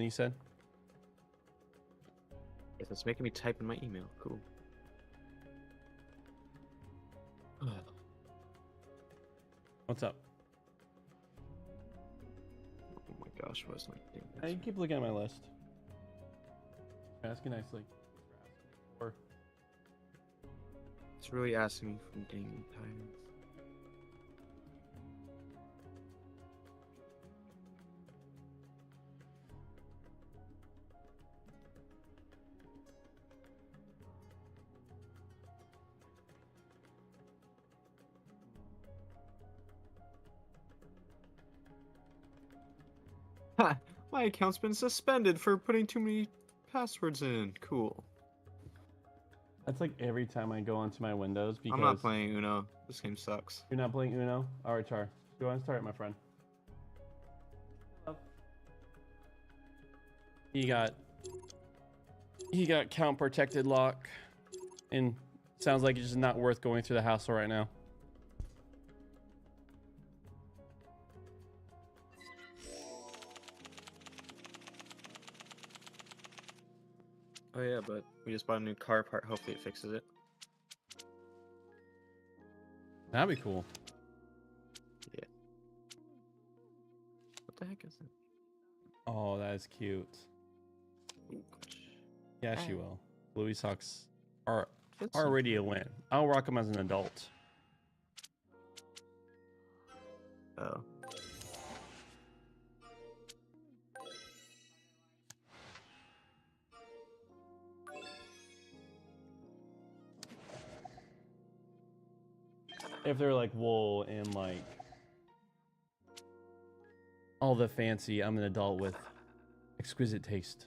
you said? Yes, it's making me type in my email. Cool. What's up? Oh my gosh, what's my thing? You keep looking at my list. Asking nicely. Or It's really asking me for dang tired. Ha! My account's been suspended for putting too many passwords in. Cool. that's like every time I go onto my Windows because I'm not playing Uno. This game sucks. You're not playing Uno? Alright, Char. Go ahead and start, my friend. He got count protected lock, and sounds like it's just not worth going through the hassle right now. Oh yeah, but we just bought a new car part. Hopefully it fixes it. That'd be cool. Yeah. What the heck is it? Oh, that is cute. Ooh, gosh. Yeah, she will. Louis socks are That's already a win. I'll rock them as an adult. Oh. If they're like wool and like all the fancy, I'm an adult with exquisite taste.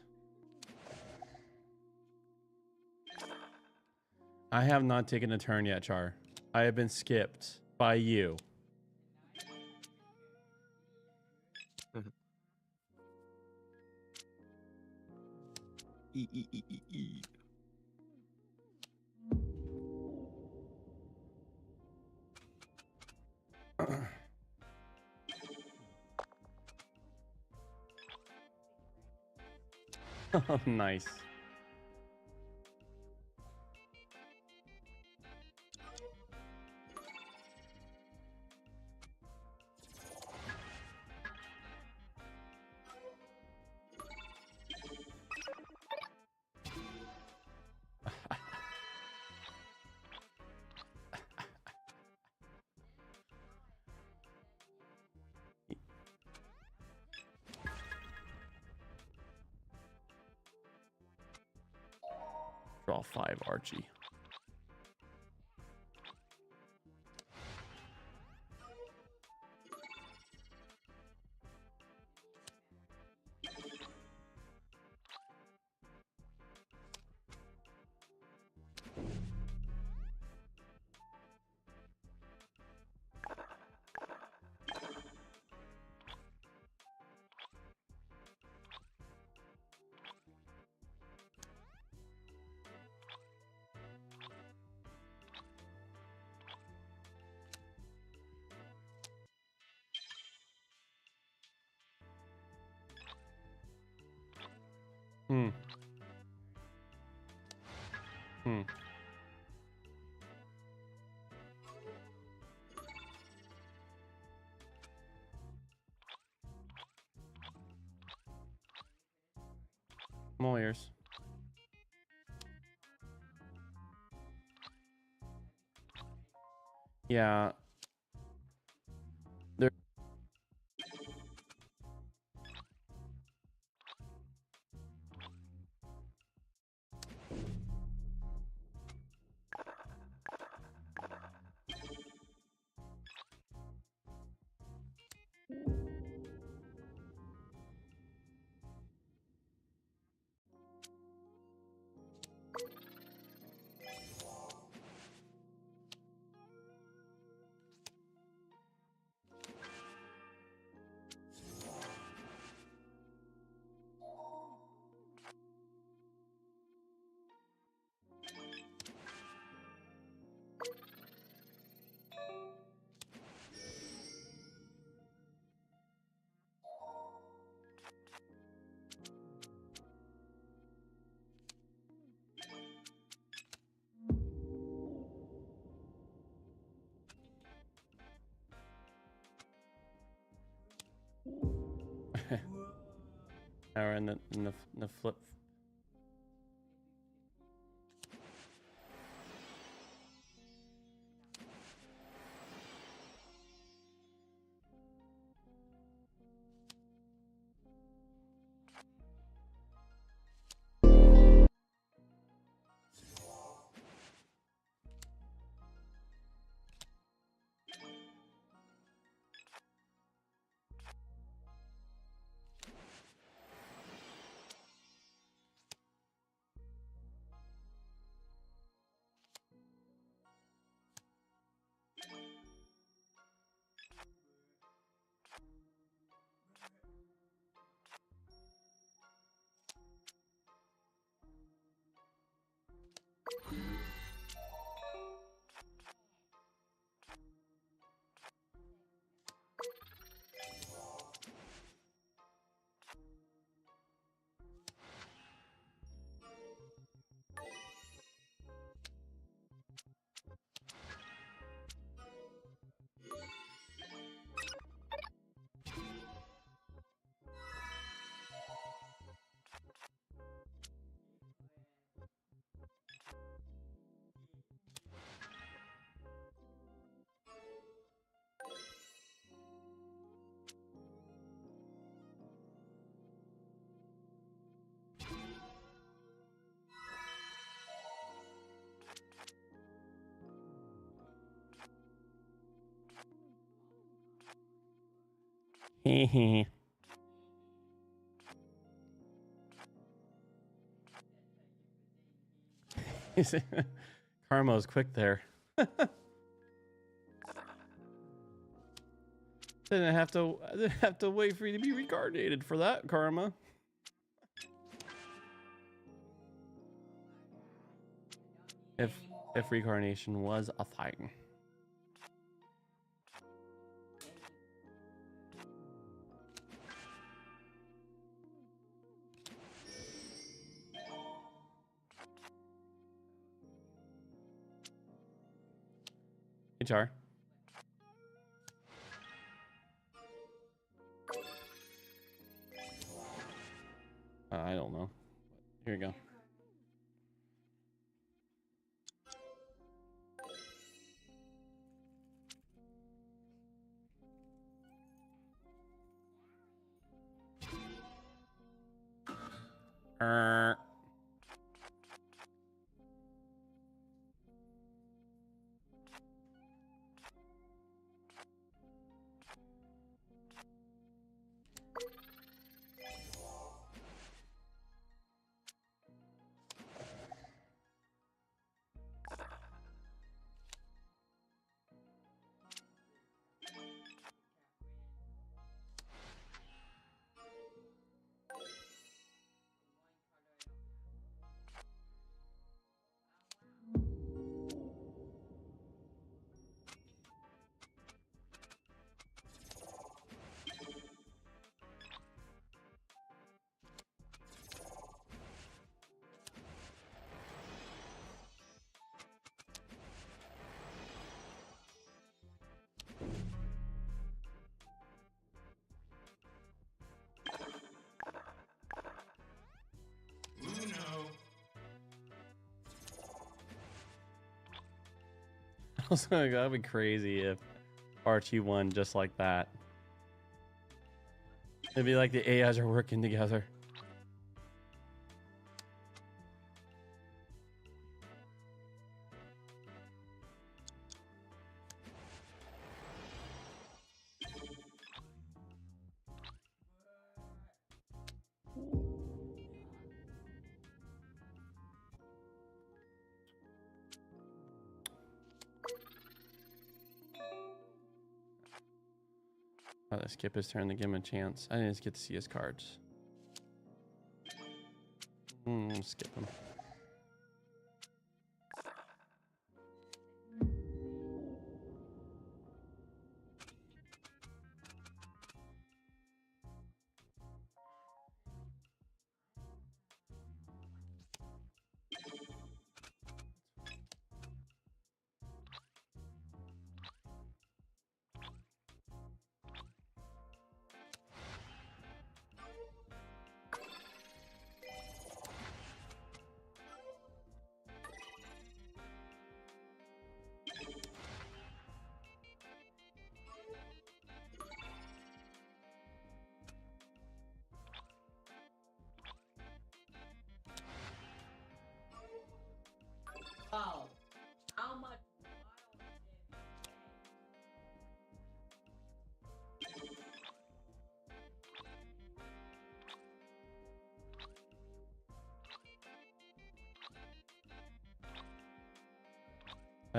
I have not taken a turn yet, Char. I have been skipped by you. E. Oh, nice. Draw 5, Archie. Hmm. I'm all ears. Yeah. There. Or in the flip. Hee Karma's quick there. Didn't have to wait for you to be reincarnated for that, Karma. If reincarnation was a thing. HR. I don't know. Here you go. That'd be crazy if Archie won just like that. It'd be like the AIs are working together. Let's skip his turn to give him a chance. I didn't just get to see his cards. Skip him.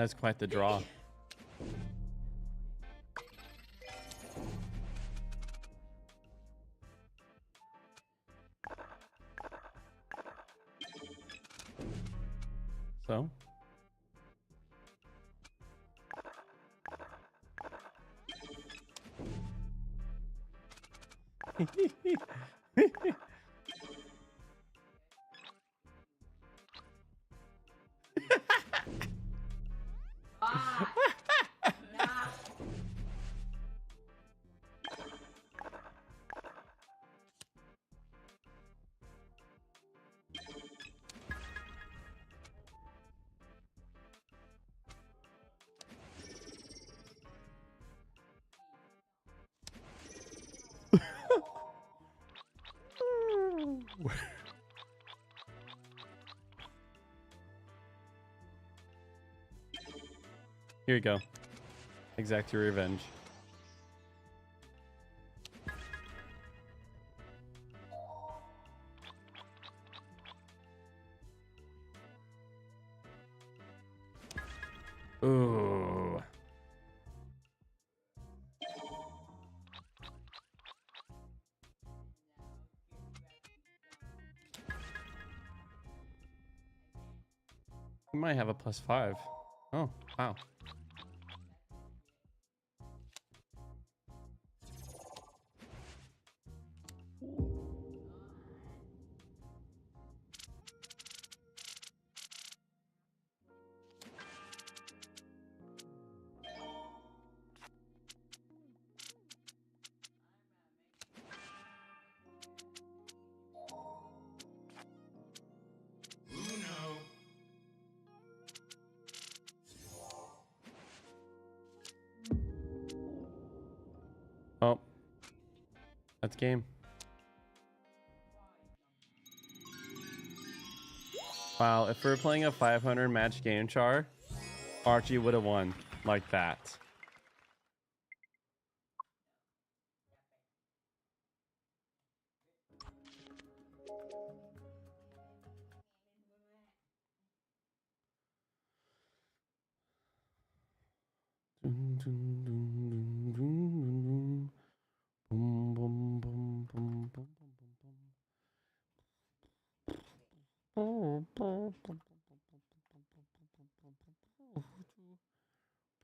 That's quite the draw. So? Here you go. Exact your revenge. Ooh. You might have a +5. Oh, wow. Oh, that's game. Wow, if we're playing a 500 match game char, Archie would have won like that.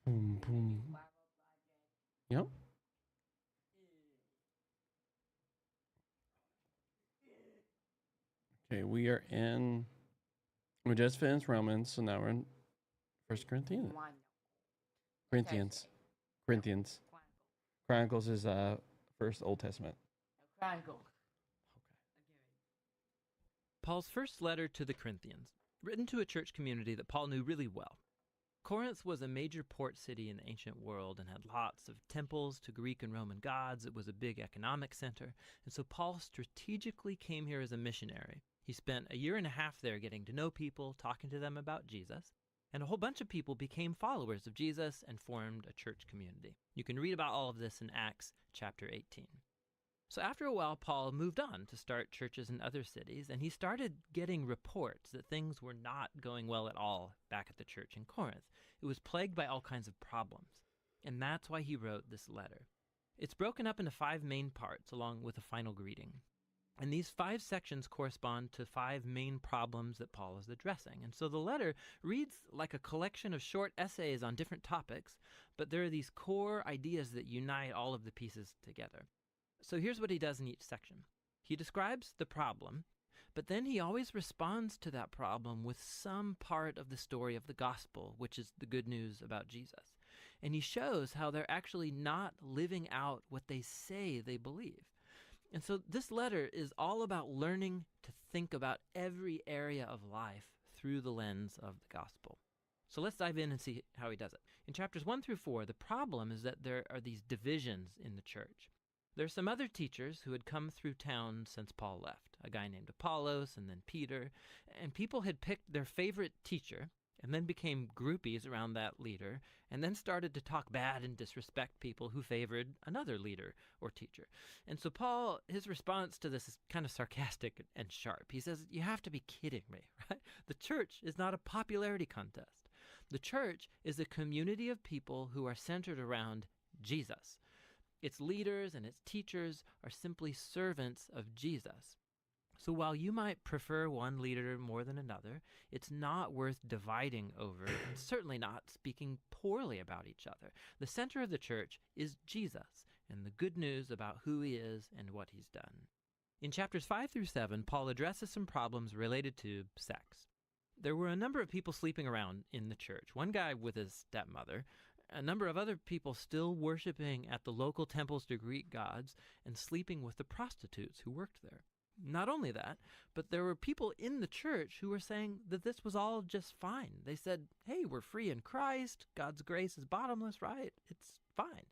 Boom, boom. Yep. Okay, we just finished Romans, so now we're in First Corinthians. Corinthians. Chronicles is first Old Testament. Paul's first letter to the Corinthians, written to a church community that Paul knew really well. Corinth was a major port city in the ancient world and had lots of temples to Greek and Roman gods. It was a big economic center, and so Paul strategically came here as a missionary. He spent a year and a half there getting to know people, talking to them about Jesus, and a whole bunch of people became followers of Jesus and formed a church community. You can read about all of this in Acts chapter 18. So after a while, Paul moved on to start churches in other cities, and he started getting reports that things were not going well at all back at the church in Corinth. It was plagued by all kinds of problems, and that's why he wrote this letter. It's broken up into 5 main parts along with a final greeting. And these 5 sections correspond to 5 main problems that Paul is addressing. And so the letter reads like a collection of short essays on different topics, but there are these core ideas that unite all of the pieces together. So here's what he does in each section. He describes the problem, but then he always responds to that problem with some part of the story of the gospel, which is the good news about Jesus. And he shows how they're actually not living out what they say they believe. And so this letter is all about learning to think about every area of life through the lens of the gospel. So let's dive in and see how he does it. In chapters 1 through 4, the problem is that there are these divisions in the church. There are some other teachers who had come through town since Paul left, a guy named Apollos and then Peter, and people had picked their favorite teacher and then became groupies around that leader and then started to talk bad and disrespect people who favored another leader or teacher. And so Paul, his response to this is kind of sarcastic and sharp. He says, you have to be kidding me, right? The church is not a popularity contest. The church is a community of people who are centered around Jesus. Its leaders and its teachers are simply servants of Jesus. So while you might prefer one leader more than another, it's not worth dividing over, and certainly not speaking poorly about each other. The center of the church is Jesus and the good news about who he is and what he's done. In chapters 5 through 7, Paul addresses some problems related to sex. There were a number of people sleeping around in the church, one guy with his stepmother, a number of other people still worshiping at the local temples to Greek gods and sleeping with the prostitutes who worked there. Not only that, but there were people in the church who were saying that this was all just fine. They said, hey, we're free in Christ. God's grace is bottomless, right? It's fine.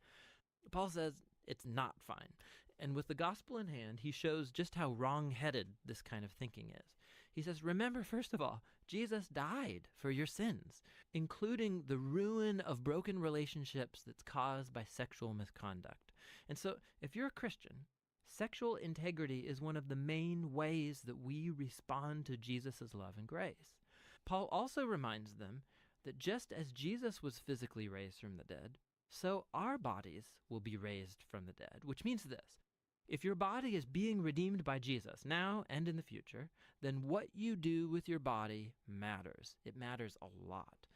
Paul says it's not fine. And with the gospel in hand, he shows just how wrong-headed this kind of thinking is. He says, remember, first of all, Jesus died for your sins, including the ruin of broken relationships that's caused by sexual misconduct. And so if you're a Christian, sexual integrity is one of the main ways that we respond to Jesus' love and grace. Paul also reminds them that just as Jesus was physically raised from the dead, so our bodies will be raised from the dead, which means this. If your body is being redeemed by Jesus now and in the future, then what you do with your body matters. It matters a lot.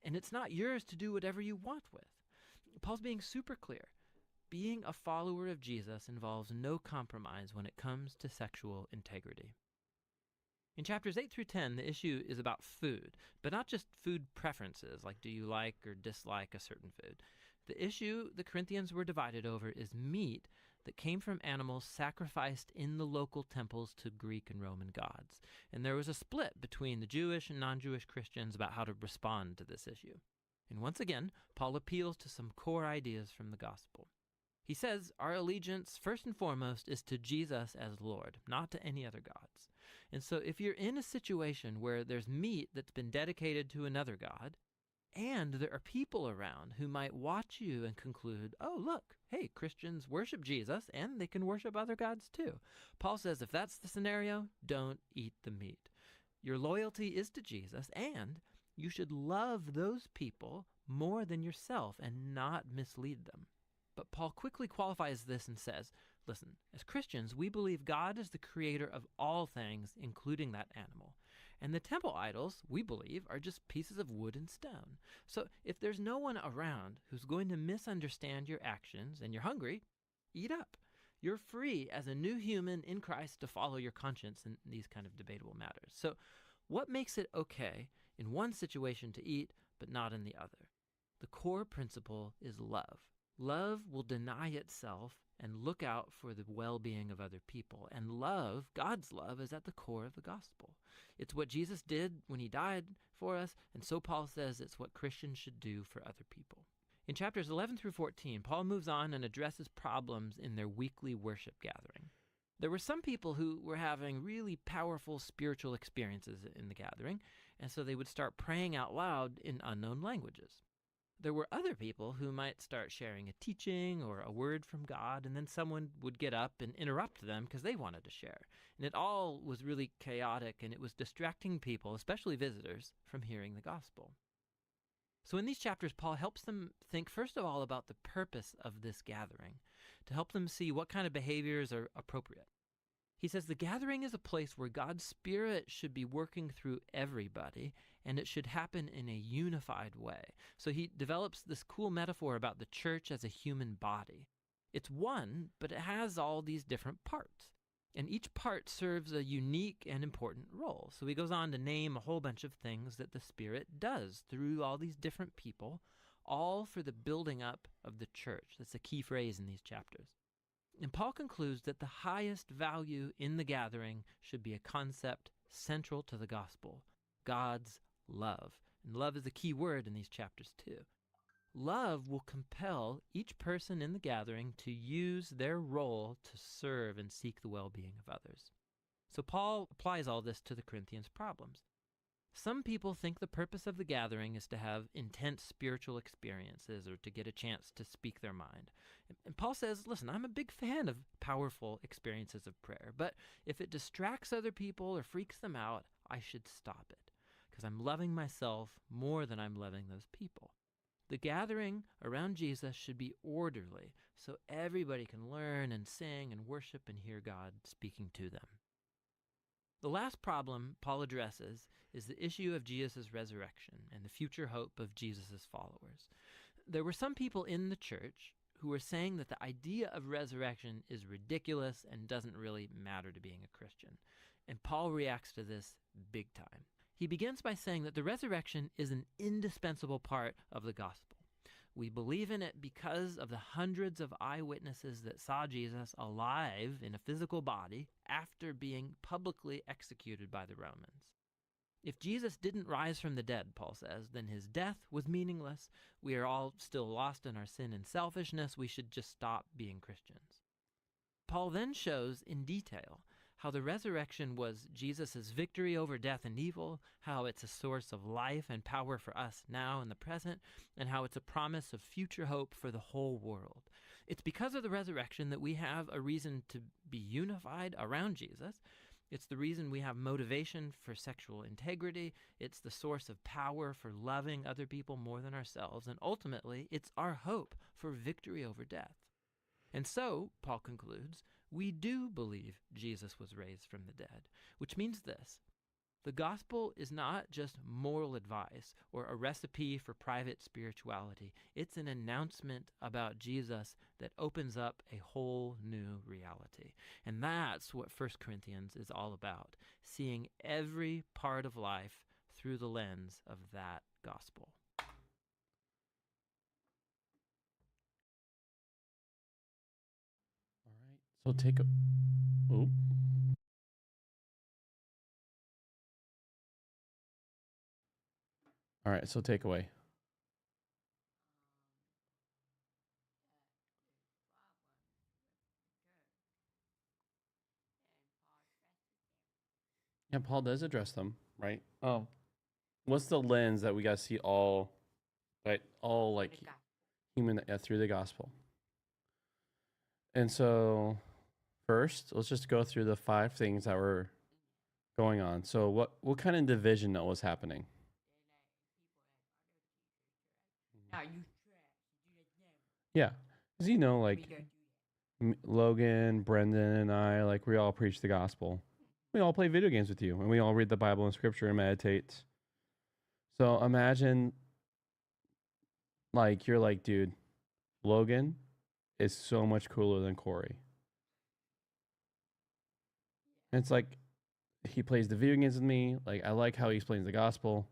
And it's not yours to do whatever you want with. Paul's being super clear. Being a follower of Jesus involves no compromise when it comes to sexual integrity. In chapters 8 through 10, the issue is about food, but not just food preferences, like do you like or dislike a certain food. The issue the Corinthians were divided over is meat that came from animals sacrificed in the local temples to Greek and Roman gods. And there was a split between the Jewish and non-Jewish Christians about how to respond to this issue. And once again, Paul appeals to some core ideas from the gospel. He says our allegiance, first and foremost, is to Jesus as Lord, not to any other gods. And so if you're in a situation where there's meat that's been dedicated to another god, and there are people around who might watch you and conclude, oh, look, hey, Christians worship Jesus, and they can worship other gods too. Paul says if that's the scenario, don't eat the meat. Your loyalty is to Jesus, and you should love those people more than yourself and not mislead them. But Paul quickly qualifies this and says, listen, as Christians, we believe God is the creator of all things, including that animal. And the temple idols, we believe, are just pieces of wood and stone. So if there's no one around who's going to misunderstand your actions and you're hungry, eat up. You're free as a new human in Christ to follow your conscience in these kind of debatable matters. So what makes it okay in one situation to eat but not in the other? The core principle is love. Love will deny itself and look out for the well-being of other people. And love, God's love, is at the core of the gospel. It's what Jesus did when he died for us, and so Paul says it's what Christians should do for other people. In chapters 11 through 14, Paul moves on and addresses problems in their weekly worship gathering. There were some people who were having really powerful spiritual experiences in the gathering, and so they would start praying out loud in unknown languages. There were other people who might start sharing a teaching or a word from God, and then someone would get up and interrupt them because they wanted to share. And it all was really chaotic, and it was distracting people, especially visitors, from hearing the gospel. So in these chapters, Paul helps them think, first of all, about the purpose of this gathering, to help them see what kind of behaviors are appropriate. He says the gathering is a place where God's Spirit should be working through everybody, and it should happen in a unified way. So he develops this cool metaphor about the church as a human body. It's one, but it has all these different parts. And each part serves a unique and important role. So he goes on to name a whole bunch of things that the Spirit does through all these different people, all for the building up of the church. That's a key phrase in these chapters. And Paul concludes that the highest value in the gathering should be a concept central to the gospel, God's love. And love is a key word in these chapters too. Love will compel each person in the gathering to use their role to serve and seek the well-being of others. So Paul applies all this to the Corinthians' problems. Some people think the purpose of the gathering is to have intense spiritual experiences or to get a chance to speak their mind. And Paul says, listen, I'm a big fan of powerful experiences of prayer, but if it distracts other people or freaks them out, I should stop it. because I'm loving myself more than I'm loving those people. The gathering around Jesus should be orderly so everybody can learn and sing and worship and hear God speaking to them. The last problem Paul addresses is the issue of Jesus' resurrection and the future hope of Jesus' followers. There were some people in the church who were saying that the idea of resurrection is ridiculous and doesn't really matter to being a Christian. And Paul reacts to this big time. He begins by saying that the resurrection is an indispensable part of the gospel. We believe in it because of the hundreds of eyewitnesses that saw Jesus alive in a physical body after being publicly executed by the Romans. If Jesus didn't rise from the dead, Paul says, then his death was meaningless. We are all still lost in our sin and selfishness. We should just stop being Christians. Paul then shows in detail how the resurrection was Jesus' victory over death and evil, how it's a source of life and power for us now in the present, and how it's a promise of future hope for the whole world. It's because of the resurrection that we have a reason to be unified around Jesus. It's the reason we have motivation for sexual integrity. It's the source of power for loving other people more than ourselves. And ultimately, it's our hope for victory over death. And so, Paul concludes, we do believe Jesus was raised from the dead, which means this. The gospel is not just moral advice or a recipe for private spirituality. It's an announcement about Jesus that opens up a whole new reality. And that's what 1 Corinthians is all about, seeing every part of life through the lens of that gospel. All right. So take a... Oh. All right, so takeaway. Yeah, Paul does address them, right? Oh. What's the lens that we got to see all, right? All like human through the gospel. And so first, let's just go through the 5 things that were going on. So what kind of division that was happening? Yeah, because like Logan, Brendan, and I, like we all preach the gospel. We all play video games with you, and we all read the Bible and Scripture and meditate. So imagine, like you're like, dude, Logan is so much cooler than Corey. And it's like he plays the video games with me. Like I like how he explains the gospel.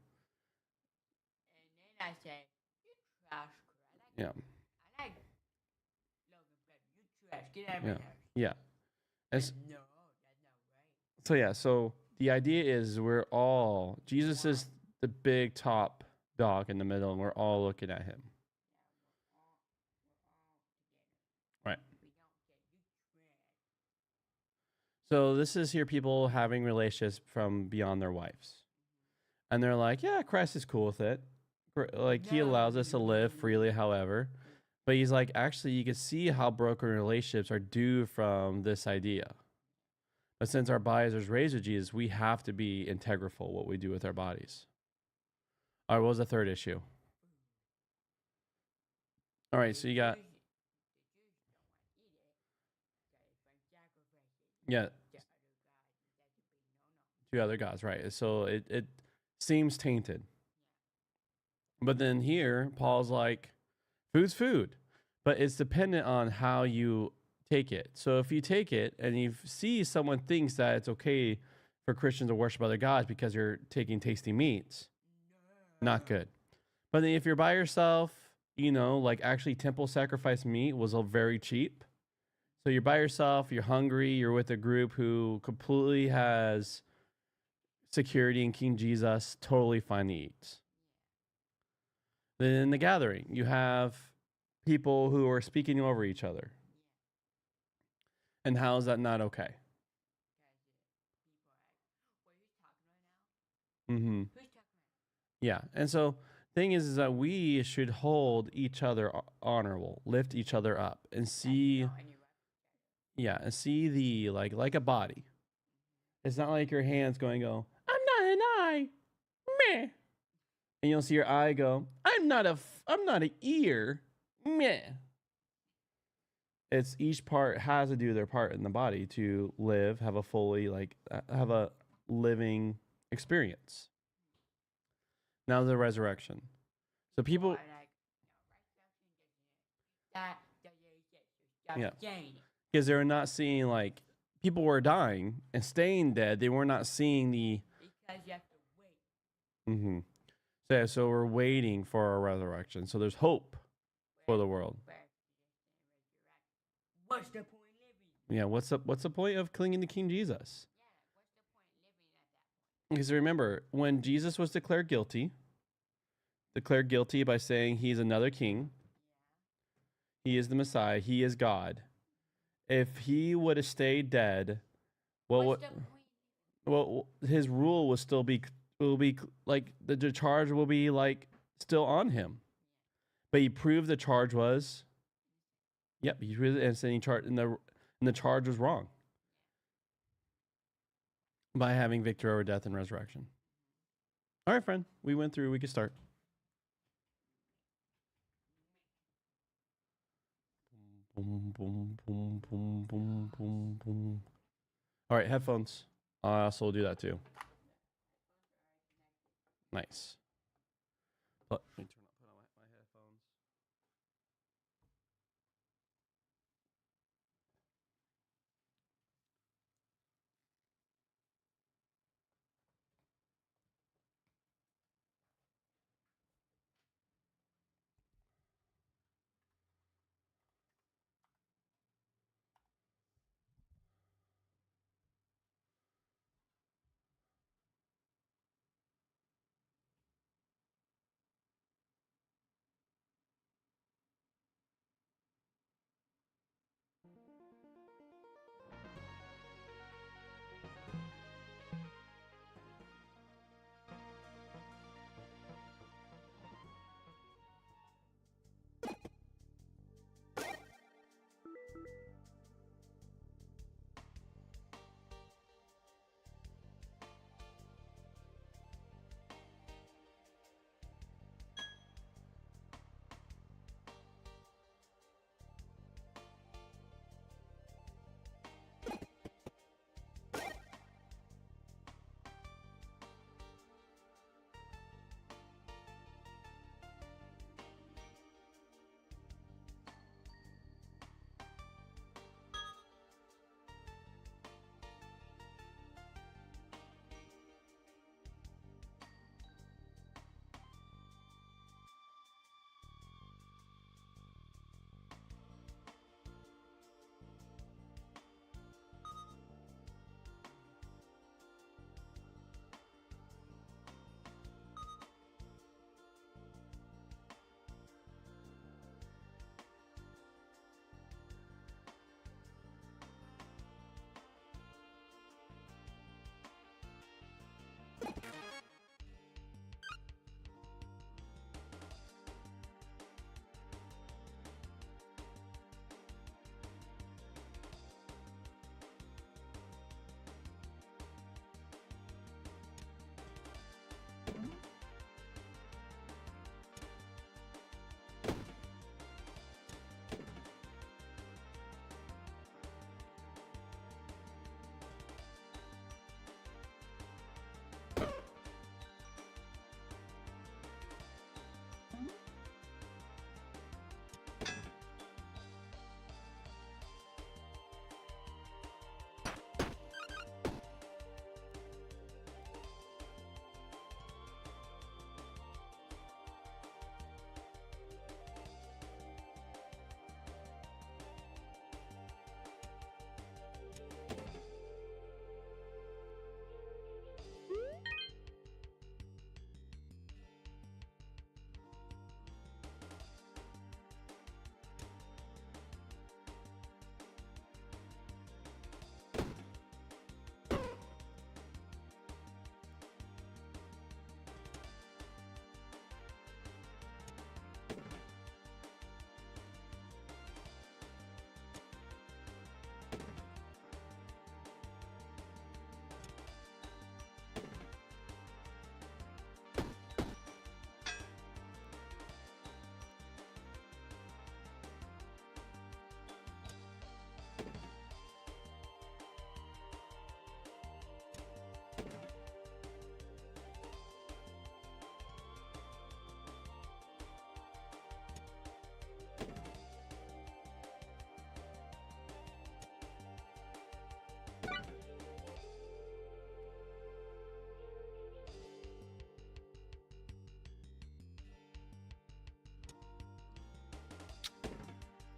And then I say, you trash. Yeah. I like Logan, but you trash. Get out of my house. Yeah. No, that's not right. So yeah, so the idea is we're all, Jesus is the big top dog in the middle, and we're all looking at him. Right. So this is here people having relationships from beyond their wives. And they're like, yeah, Christ is cool with it. Like he allows us to live freely, however. But he's like, actually, you can see how broken relationships are due from this idea. But since our bodies are raised with Jesus, we have to be integral what we do with our bodies. All right, what was the third issue? All right, so you got... Yeah. 2 other gods, right? So it seems tainted. But then here, Paul's like, food's food, but it's dependent on how you take it. So if you take it and you see someone thinks that it's okay for Christians to worship other gods because you're taking tasty meats, not good. But then if you're by yourself, like actually temple sacrifice meat was very cheap. So you're by yourself, you're hungry, you're with a group who completely has security in King Jesus, totally fine to eat. Then in the gathering, you have people who are speaking over each other. And how is that not okay? Mm-hmm. Yeah, and so thing is that we should hold each other honorable, lift each other up, and see... Yeah, and see the, like a body. It's not like your hand's going to go, I'm not an eye. meh. And you'll see your eye go, I'm not an ear. Meh. It's each part has to do their part in the body to live, have a fully have a living experience. Now the resurrection. So people Yeah. Because they're not seeing like people were dying and staying dead. They were not seeing the Because you have to wait. Mm-hmm. So, yeah, so we're waiting for our resurrection. So there's hope for the world. What's the point living? Yeah, what's the point of clinging to King Jesus? Yeah, what's the point living at that point? Because remember, when Jesus was declared guilty by saying he's another king, he is the Messiah, he is God. If he would have stayed dead, What's the point? his rule will be like the charge will be like still on him. But he proved the charge was, yep, he proved it, and saying the charge was wrong by having victory over death and resurrection. All right, friend, we went through. We can start. Boom, boom, boom, boom, boom, boom, boom. All right, headphones. I also will do that too. Nice. Let me put on my headphones.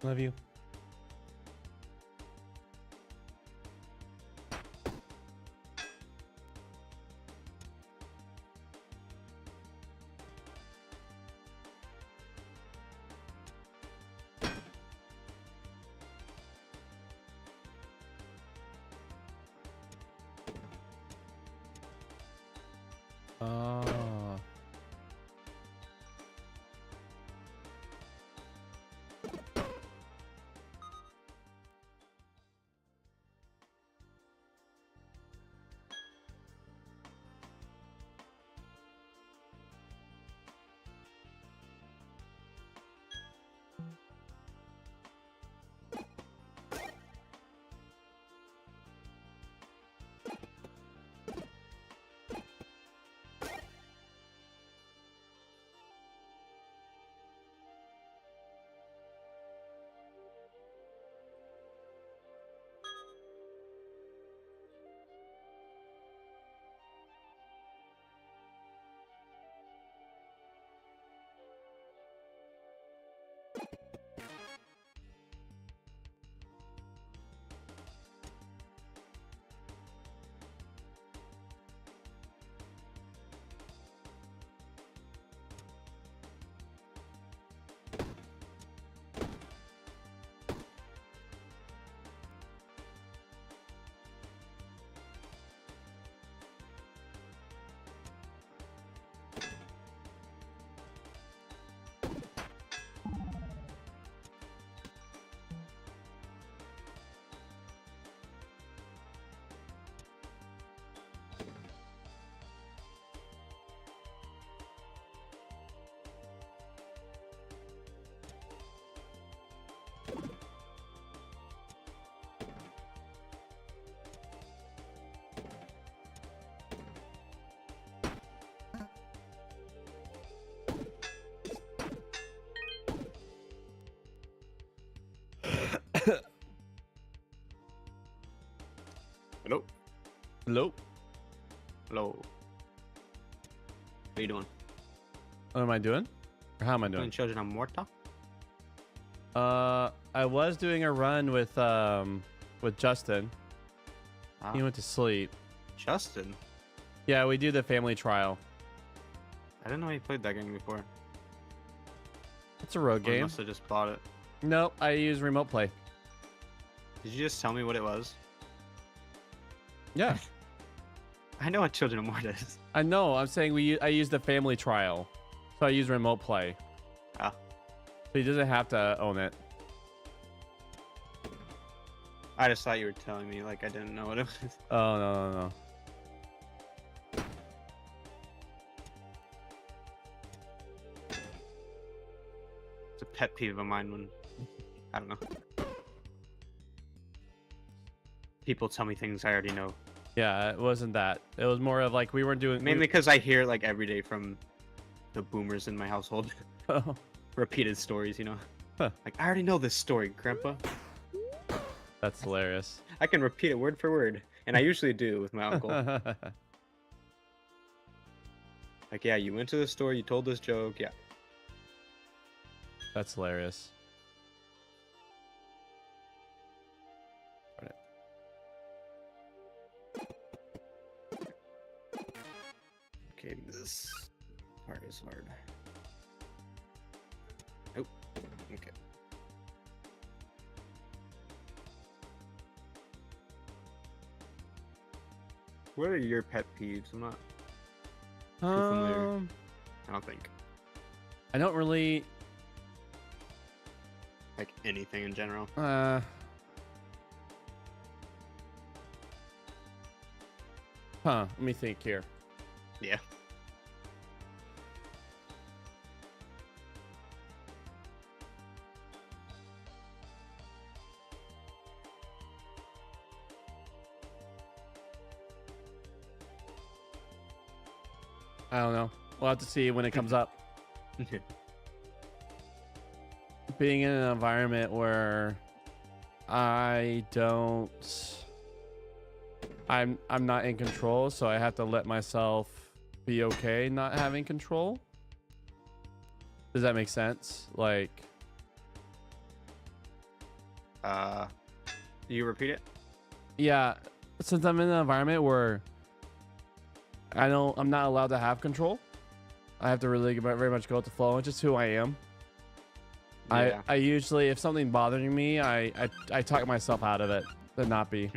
Love you. Oh. Hello. Hello. Hello. What are you doing? What am I doing? Or how am I Doing doing? Children of Morta? I was doing a run with Justin. Ah, He went to sleep. Justin. Yeah, we do the family trial. I didn't know he played that game before. It's a road Or he game. must have just bought it. No, I use remote play. Did you just tell me what it was? Yeah, I know what Children of Morta is. I know. I'm saying I use the family trial, so I use remote play. Ah. So he doesn't have to own it. I just thought you were telling me like I didn't know what it was. Oh no, no, no. It's a pet peeve of mine when I don't know. People tell me things I already know. Yeah, it wasn't that. It was more of like we weren't doing. Mainly because I hear it like every day from the boomers in my household. Oh, Repeated stories, you know. Huh. Like I already know this story, Grandpa. that's hilarious. I can repeat it word for word, and I usually do with my uncle. Like, yeah, you went to the store, you told this joke, yeah. That's hilarious. Okay, this part is hard. Oh, okay. What are your pet peeves? I'm not, familiar. I don't think. I don't really. Like anything in general. Huh. Let me think here. Yeah. I don't know. We'll have to see when it comes up. Being in an environment where I'm not in control, so I have to let myself be okay not having control. Does that make sense? Like You repeat it? Yeah, since I'm in an environment where I'm not allowed to have control. I have to really very much go with the flow, which is who I am. Yeah. I usually, if something bothering me, I talk myself out of it to not be.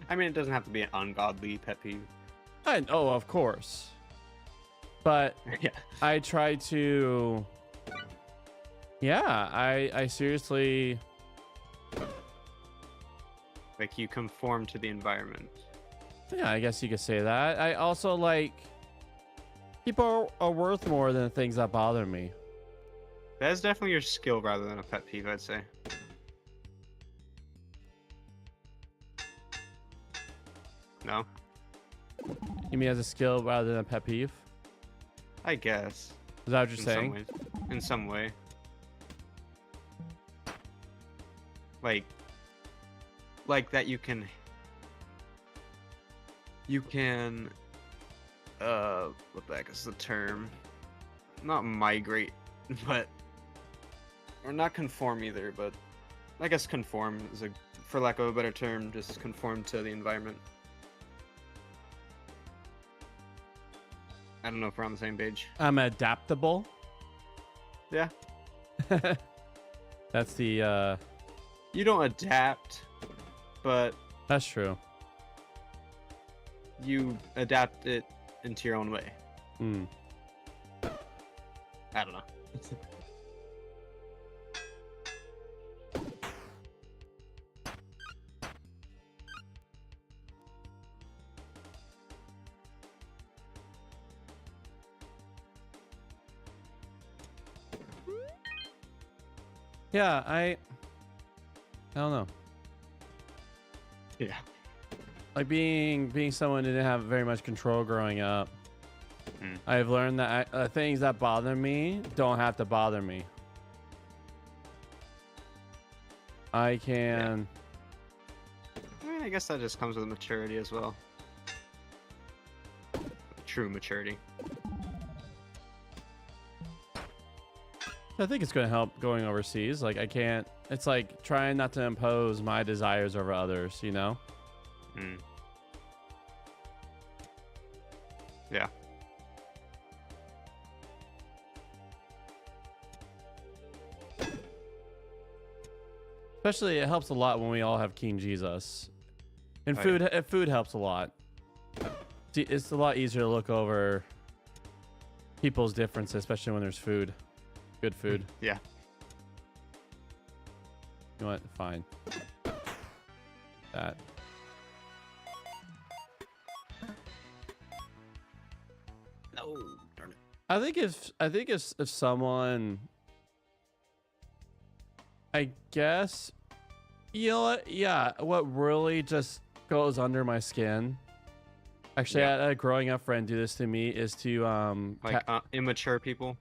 I mean, it doesn't have to be an ungodly pet peeve. Of course. But Yeah. I try to. Yeah, I seriously. Like you conform to the environment. Yeah, I guess you could say that. I also like. People are worth more than the things that bother me. That is definitely your skill rather than a pet peeve, I'd say. No? You mean as a skill rather than a pet peeve? I guess. Is that what you're In saying? some ways. In some way. Like that you can what the heck is the term? Not migrate, but or not conform either, but I guess conform is for lack of a better term, just conform to the environment. I don't know if we're on the same page. I'm adaptable. Yeah. That's the You don't adapt, but that's true. you adapt it into your own way. Hmm. I don't know. Yeah, I don't know. Yeah. Like being someone who didn't have very much control growing up. Mm. I've learned that things that bother me don't have to bother me. I can. I mean, I guess that just comes with maturity as well. True maturity. I think it's going to help going overseas. Like I can't. It's like trying not to impose my desires over others. You know. Mm. Yeah. Especially, it helps a lot when we all have King Jesus. And Oh, food helps a lot. It's a lot easier to look over people's differences, especially when there's food. Good food. Yeah. You know what? Fine. That. Oh, darn it. I think if someone, I guess, you know what? Yeah, what really just goes under my skin. Actually, Yeah. I had a growing up friend do this to me is to Like immature people.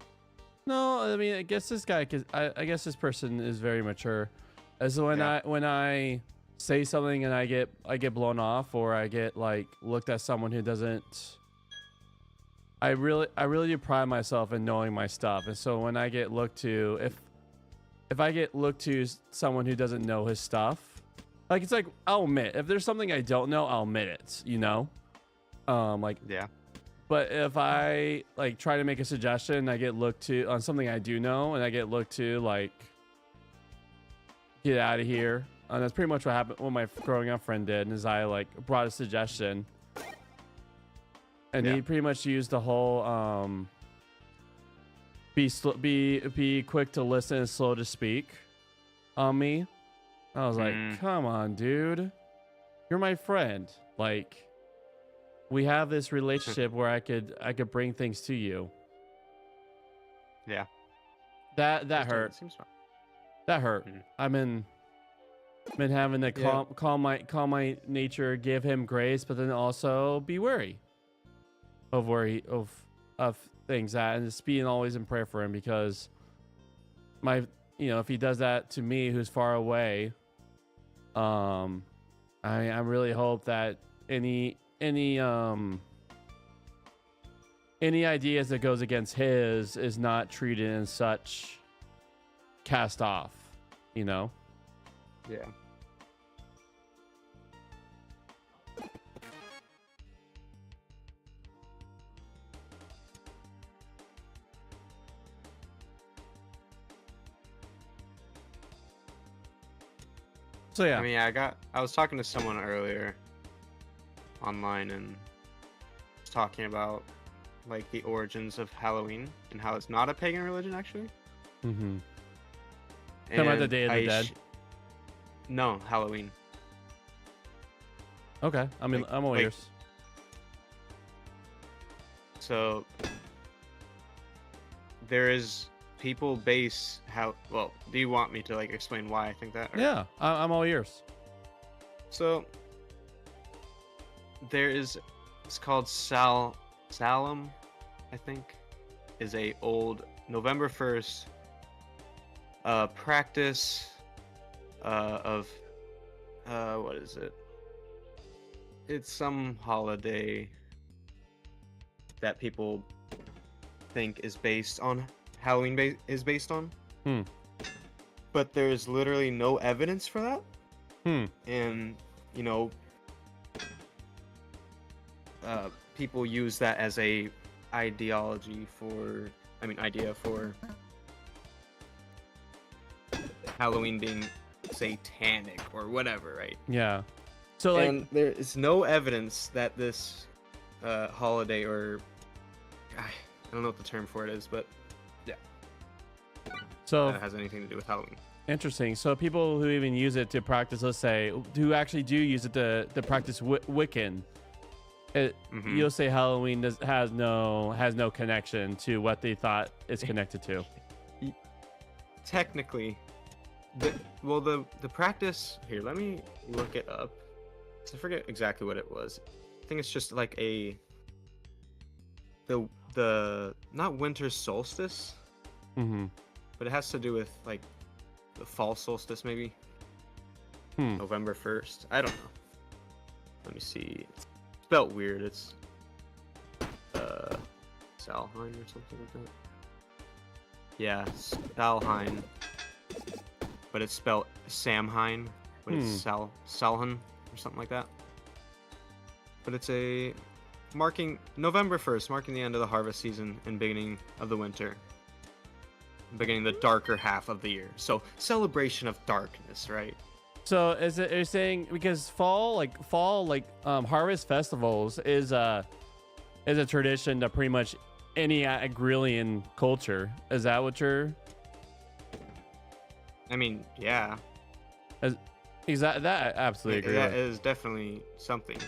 No, I mean, I guess this guy, cause I guess this person is very mature. As when Yeah. when I say something and I get blown off, or I get like looked at someone who doesn't. I really do pride myself in knowing my stuff, and so when I get looked to, if I get looked to someone who doesn't know his stuff, like it's like I'll admit if there's something I don't know, I'll admit it. You know, like. Yeah. But if I like try to make a suggestion, I get looked to on something I do know, and I get looked to like, get out of here. And that's pretty much what happened. What my growing up friend did is I like brought a suggestion, and Yeah. he pretty much used the whole be quick to listen and slow to speak on me. I was like, come on, dude, you're my friend. Like. We have this relationship where I could bring things to you. Yeah. That hurt. Seems fine. That hurt. Mhm. I've been having to Yeah. calm my nature, give him grace, but then also be wary of of things that, and just being always in prayer for him, because if he does that to me, who's far away, I really hope that any any ideas that goes against his is not treated in such cast off, you know? Yeah. So yeah. I mean, I was talking to someone earlier online and was talking about like the origins of Halloween and how it's not a pagan religion actually. Mm-hmm. Talking about the And Day of the Dead? No, Halloween. Okay. I mean, Like- I'm all like- ears. So there is people base how well, do you want me to like explain why I think that? Or- Yeah, I'm all ears. So there is, it's called Salem, I think, is a old November 1st practice of what is it? It's some holiday that people think is based on Halloween is based on. Hmm. But there's literally no evidence for that. Hmm. And you know, people use that as a idea for Halloween being satanic or whatever, right? Yeah. So like, And there is no evidence that this holiday, or I don't know what the term for it is, but so that has anything to do with Halloween. interesting. So people who even use it to practice, let's say, who actually do use it to practice Wiccan, Mhm. you'll say Halloween has no connection to what they thought it's connected to. Technically, the practice here. Let me look it up. 'Cause I forget exactly what it was. I think it's just like the not winter solstice, Mm-hmm. but it has to do with like the fall solstice, maybe Hmm. November 1st. I don't know. Let me see. It's spelled weird. It's Salheim or something like that. Yeah, Salheim. But it's spelled Samhain, but it's Salhan or something like that. But it's a marking November 1st, marking the end of the harvest season and beginning of the winter. Beginning the darker half of the year. So celebration of darkness, right? So is it, are you saying because fall harvest festivals is a tradition to pretty much any agrarian culture? Is that what you're? I mean, yeah. Is that I absolutely agree. That with. is definitely something.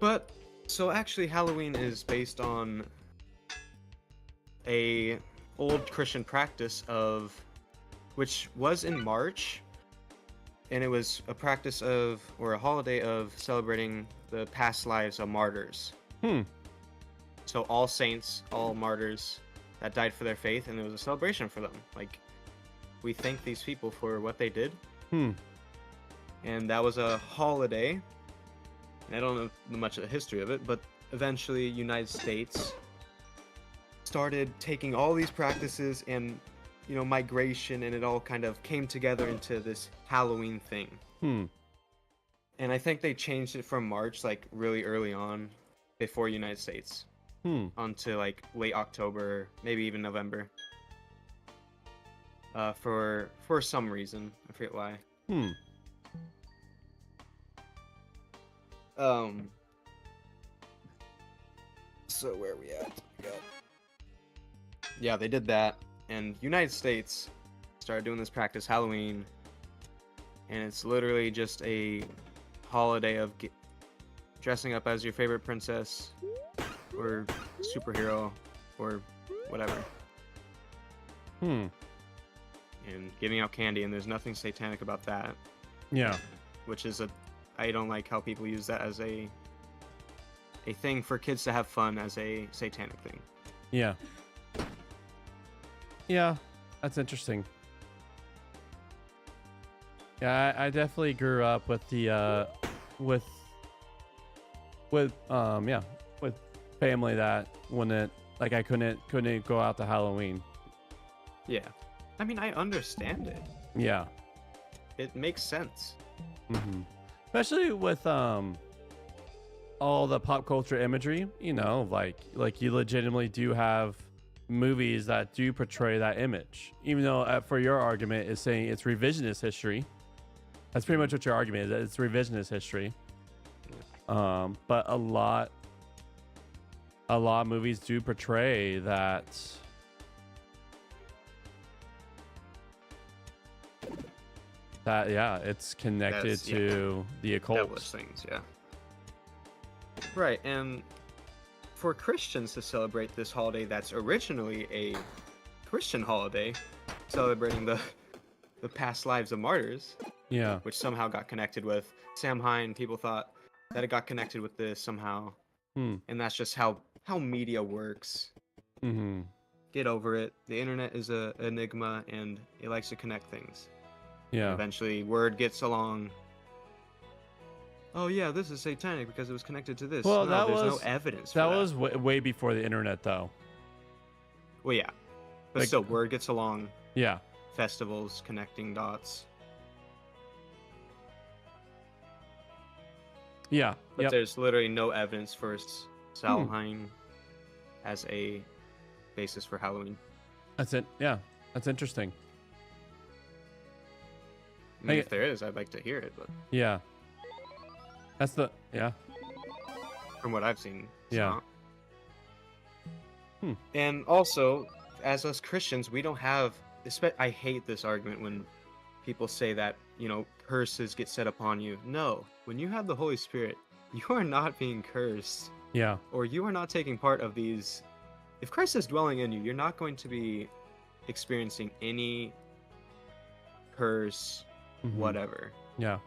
But so actually Halloween is based on a old Christian practice of which was in March, and it was a practice of or a holiday of celebrating the past lives of martyrs. So all saints, all martyrs that died for their faith, and it was a celebration for them. Like we thank these people for what they did. And that was a holiday. And I don't know much of the history of it, but eventually United States started taking all these practices and, you know, migration, and it all kind of came together into this Halloween thing. And I think they changed it from March, like really early on, before United States, onto like late October, maybe even November. For some reason, I forget why. So where are we at? Yeah, they did that, and United States started doing this practice Halloween, and it's literally just a holiday of dressing up as your favorite princess or superhero or whatever, and giving out candy, and there's nothing satanic about that. Yeah. Which is I don't like how people use that as a thing for kids to have fun as a satanic thing. Yeah. Yeah, that's interesting. Yeah, I definitely grew up with the with family that wouldn't like I couldn't go out to Halloween. Yeah. I mean, I understand it. Yeah. It makes sense. Especially with all the pop culture imagery, you know, like you legitimately do have movies that do portray that image, even though for your argument is saying it's revisionist history. That's pretty much what your argument is, that it's revisionist history. But a lot of movies do portray that yeah, it's connected That's- yeah. to the occult. Devilish things, yeah. Right, and for Christians to celebrate this holiday that's originally a Christian holiday, celebrating the past lives of martyrs, Yeah. which somehow got connected with Samhain. People thought that it got connected with this somehow, and that's just how media works. Get over it. The internet is a enigma, and it likes to connect things. Yeah. Eventually, word gets along. Oh yeah, this is satanic because it was connected to this. Well, No, that there's was no evidence. that for was way before the internet, though. Well, yeah, but Like- still, word gets along. Yeah. Festivals, connecting dots. Yeah. But Yep. there's literally no evidence for Samhain as a basis for Halloween. That's it. Yeah. That's interesting. I mean, I- if there is, I'd like to hear it, but Yeah. That's the yeah. from what I've seen, it's Yeah. not. And also, as us Christians, we don't have. I hate this argument when people say that, you know, curses get set upon you. No, when you have the Holy Spirit, you are not being cursed, Yeah. or you are not taking part of these. If Christ is dwelling in you, you're not going to be experiencing any curse, Mhm. whatever. Yeah.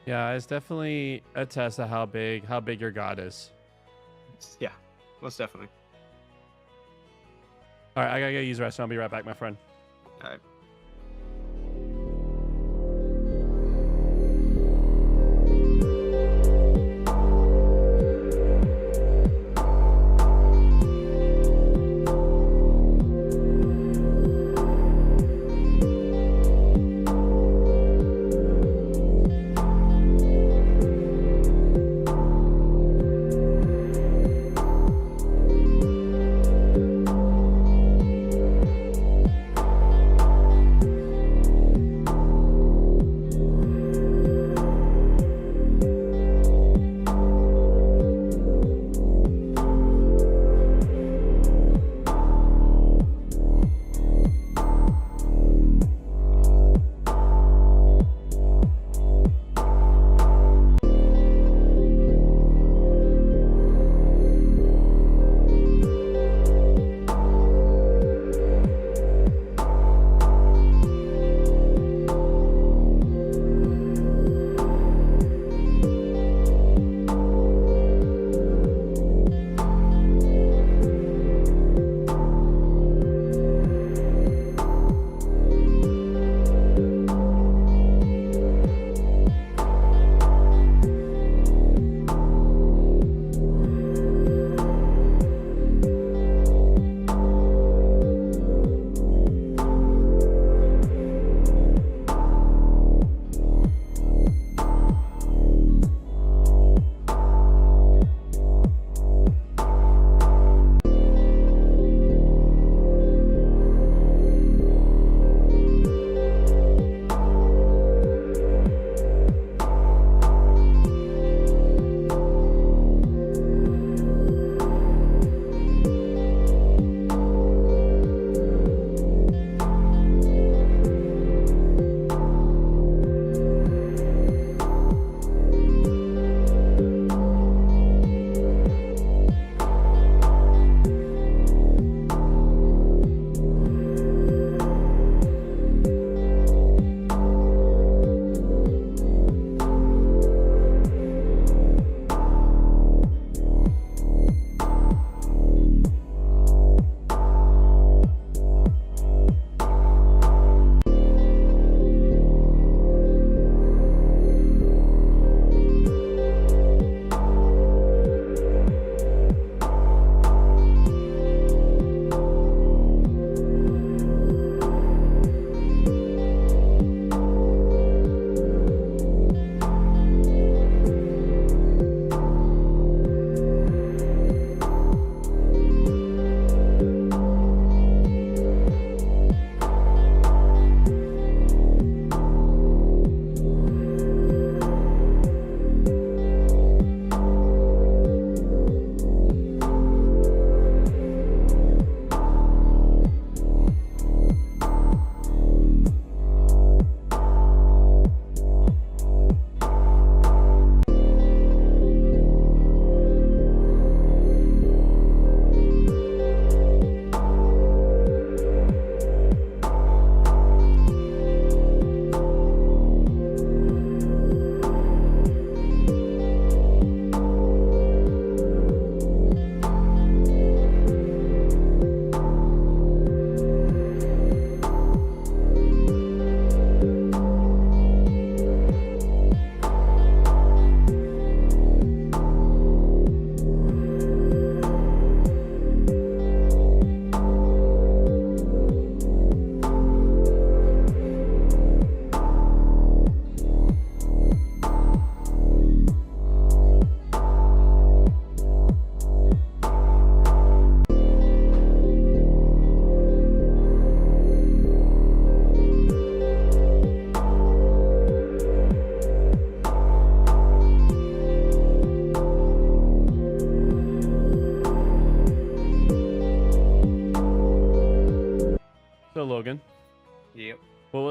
Yeah, it's definitely a test of how big your God is. Yeah, most definitely. All right, I gotta go use the restroom. I'll be right back, my friend. All right.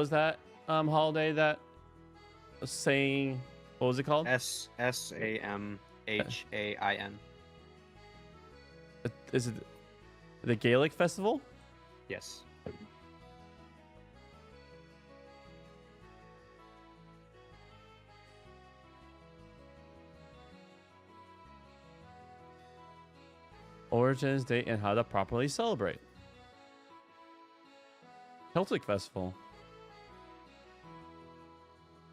was that holiday that was saying? What was it called? Samhain. Is it the Gaelic festival? Yes. Origins, date, and how to properly celebrate. Celtic festival.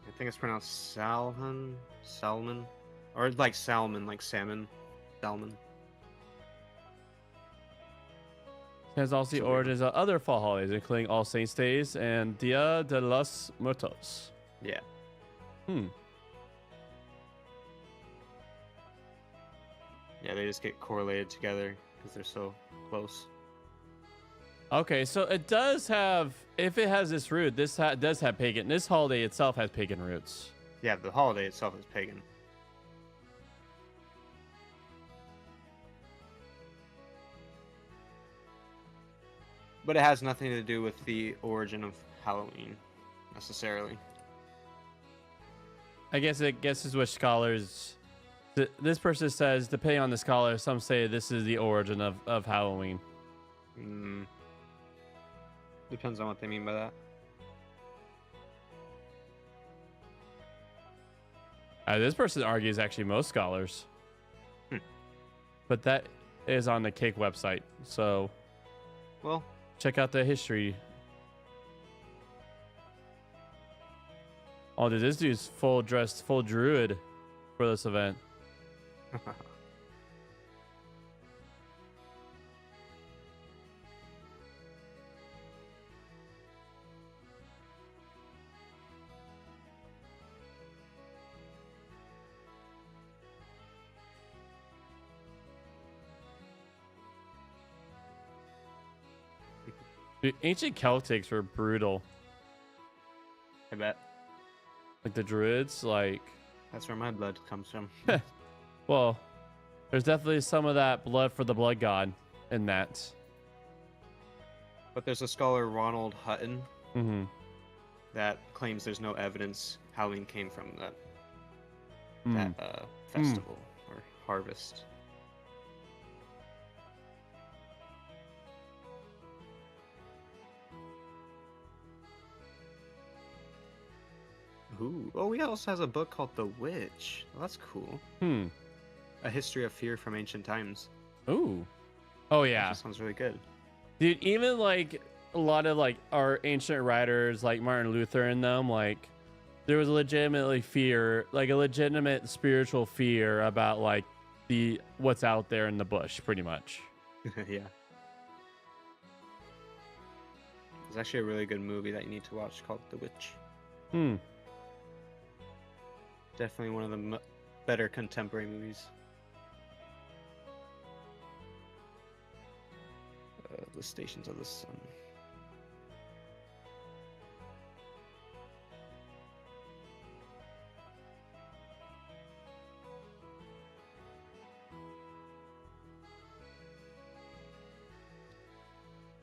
I think it's pronounced Salmon, or like salmon, like salmon, salmon. Has also the So weird. origins of other fall holidays, including All Saints Days and Dia de los Muertos. Yeah. Hmm. Yeah, they just get correlated together because they're so close. Okay, so it does have, if it has this root, this does have pagan. This holiday itself has pagan roots. Yeah, the holiday itself is pagan. But it has nothing to do with the origin of Halloween, necessarily. I guess it guesses which scholars. This person says, depending on the scholar, some say this is the origin of Halloween. Depends on what they mean by that. This person argues actually most scholars. Hmm. But that is on the Cake website, so Well, check out the history. Oh, dude, this dude's full druid for this event. Dude, ancient Celtics were brutal. I bet. Like the druids, like, That's where my blood comes from. well, there's definitely some of that blood for the blood god in that. But there's a scholar, Ronald Hutton, Mm-hmm. that claims there's no evidence Halloween came from that Mm. festival or harvest. Ooh. Oh, he also has a book called The Witch. Well, that's cool. Hmm. A History of Fear from Ancient Times. Ooh. Oh That yeah. just sounds really good. Dude, even like a lot of like our ancient writers like Martin Luther and them, like there was legitimately fear, like a legitimate spiritual fear about like the what's out there in the bush, pretty much. Yeah. There's actually a really good movie that you need to watch called The Witch. Hmm. Definitely one of the better contemporary movies. The Stations of the Sun.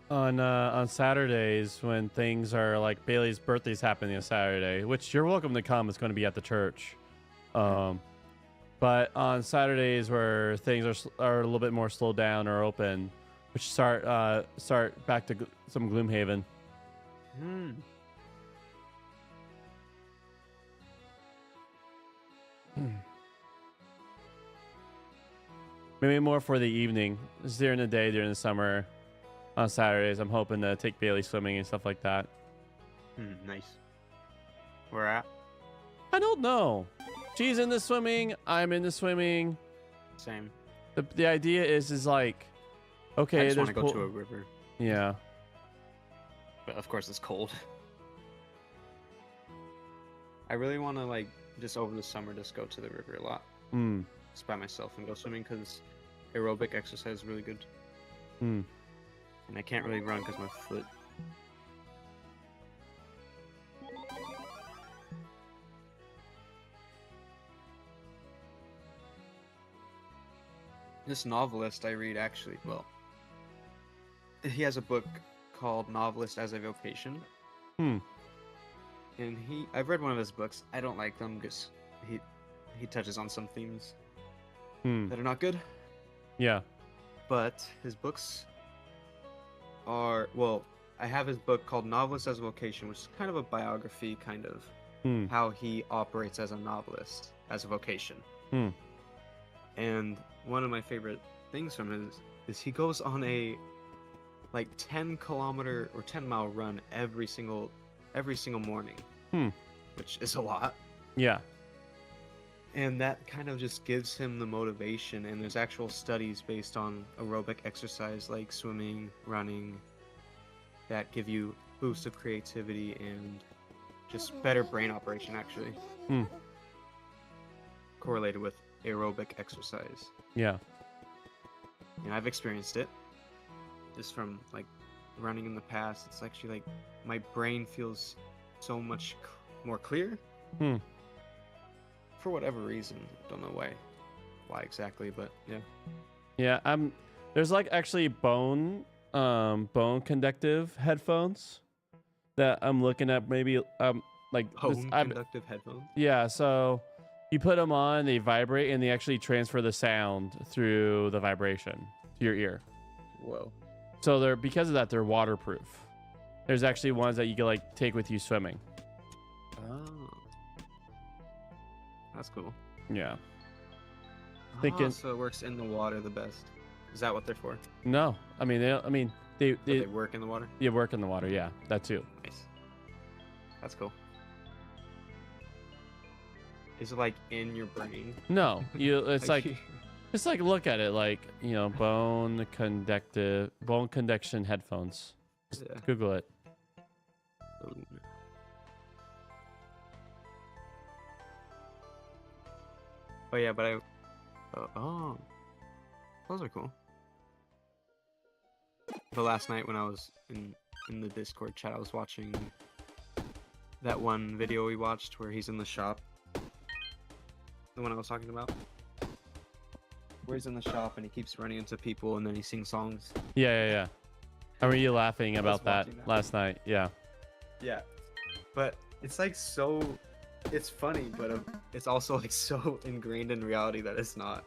On Saturdays when things are like Bailey's birthday's happening on Saturday, which you're welcome to come. It's going to be at the church. But on Saturdays where things are a little bit more slowed down or open, which start back to some Gloomhaven. Hmm. Maybe more for the evening. Just during the day, during the summer, on Saturdays, I'm hoping to take Bailey swimming and stuff like that. Nice. Where at? I don't know. She's into swimming. I'm into swimming. Same. The idea is like, I okay, just want there's to go pool- to a river, yeah. but of course it's cold. I really want to like just over the summer just go to the river a lot, Hmm. just by myself and go swimming because aerobic exercise is really good. Hmm. And I can't really run because my foot. This novelist I read actually, well, he has a book called Novelist as a Vocation. Hmm. and I've read one of his books. I don't like them because he touches on some themes Hmm. that are not good. Yeah. But his books are, well, I have his book called Novelist as a Vocation, which is kind of a biography, kind of Hmm. how he operates as a novelist as a vocation. Hmm. And one of my favorite things from him is he goes on a like 10-kilometer or 10-mile run every single morning, Hmm. which is a lot. Yeah. And that kind of just gives him the motivation. And there's actual studies based on aerobic exercise like swimming, running, that give you boost of creativity and just better brain operation, actually, Hmm. correlated with aerobic exercise. Yeah. And I've experienced it just from like running in the past. It's actually like my brain feels so much more clear. Hmm. For whatever reason, don't know why exactly, but yeah. Yeah. There's like actually bone conductive headphones that I'm looking at. Maybe like this, Bone I've, conductive headphones. yeah. So you put them on, they vibrate, and they actually transfer the sound through the vibration to your ear. Whoa. So they're, because of that, they're waterproof. There's actually ones that you can like take with you swimming. Oh, that's cool. Yeah. Oh, so it works in the water the best. Is that what they're for? No, I mean they They work in the water. they work in the water. Yeah, that too. Nice. That's cool. Is it like in your brain? No, it's like just like look at it like, you know, bone conduction headphones. Just Yeah. Google it. Oh yeah, but those are cool. The last night when I was in the Discord chat, I was watching that one video we watched where he's in the shop. The one I was talking about. Where he's in the shop and he keeps running into people and then he sings songs. Yeah. I remember you laughing I was about that watching that. last night. Yeah. Yeah. But it's like so, it's funny, but it's also like so ingrained in reality that it's not.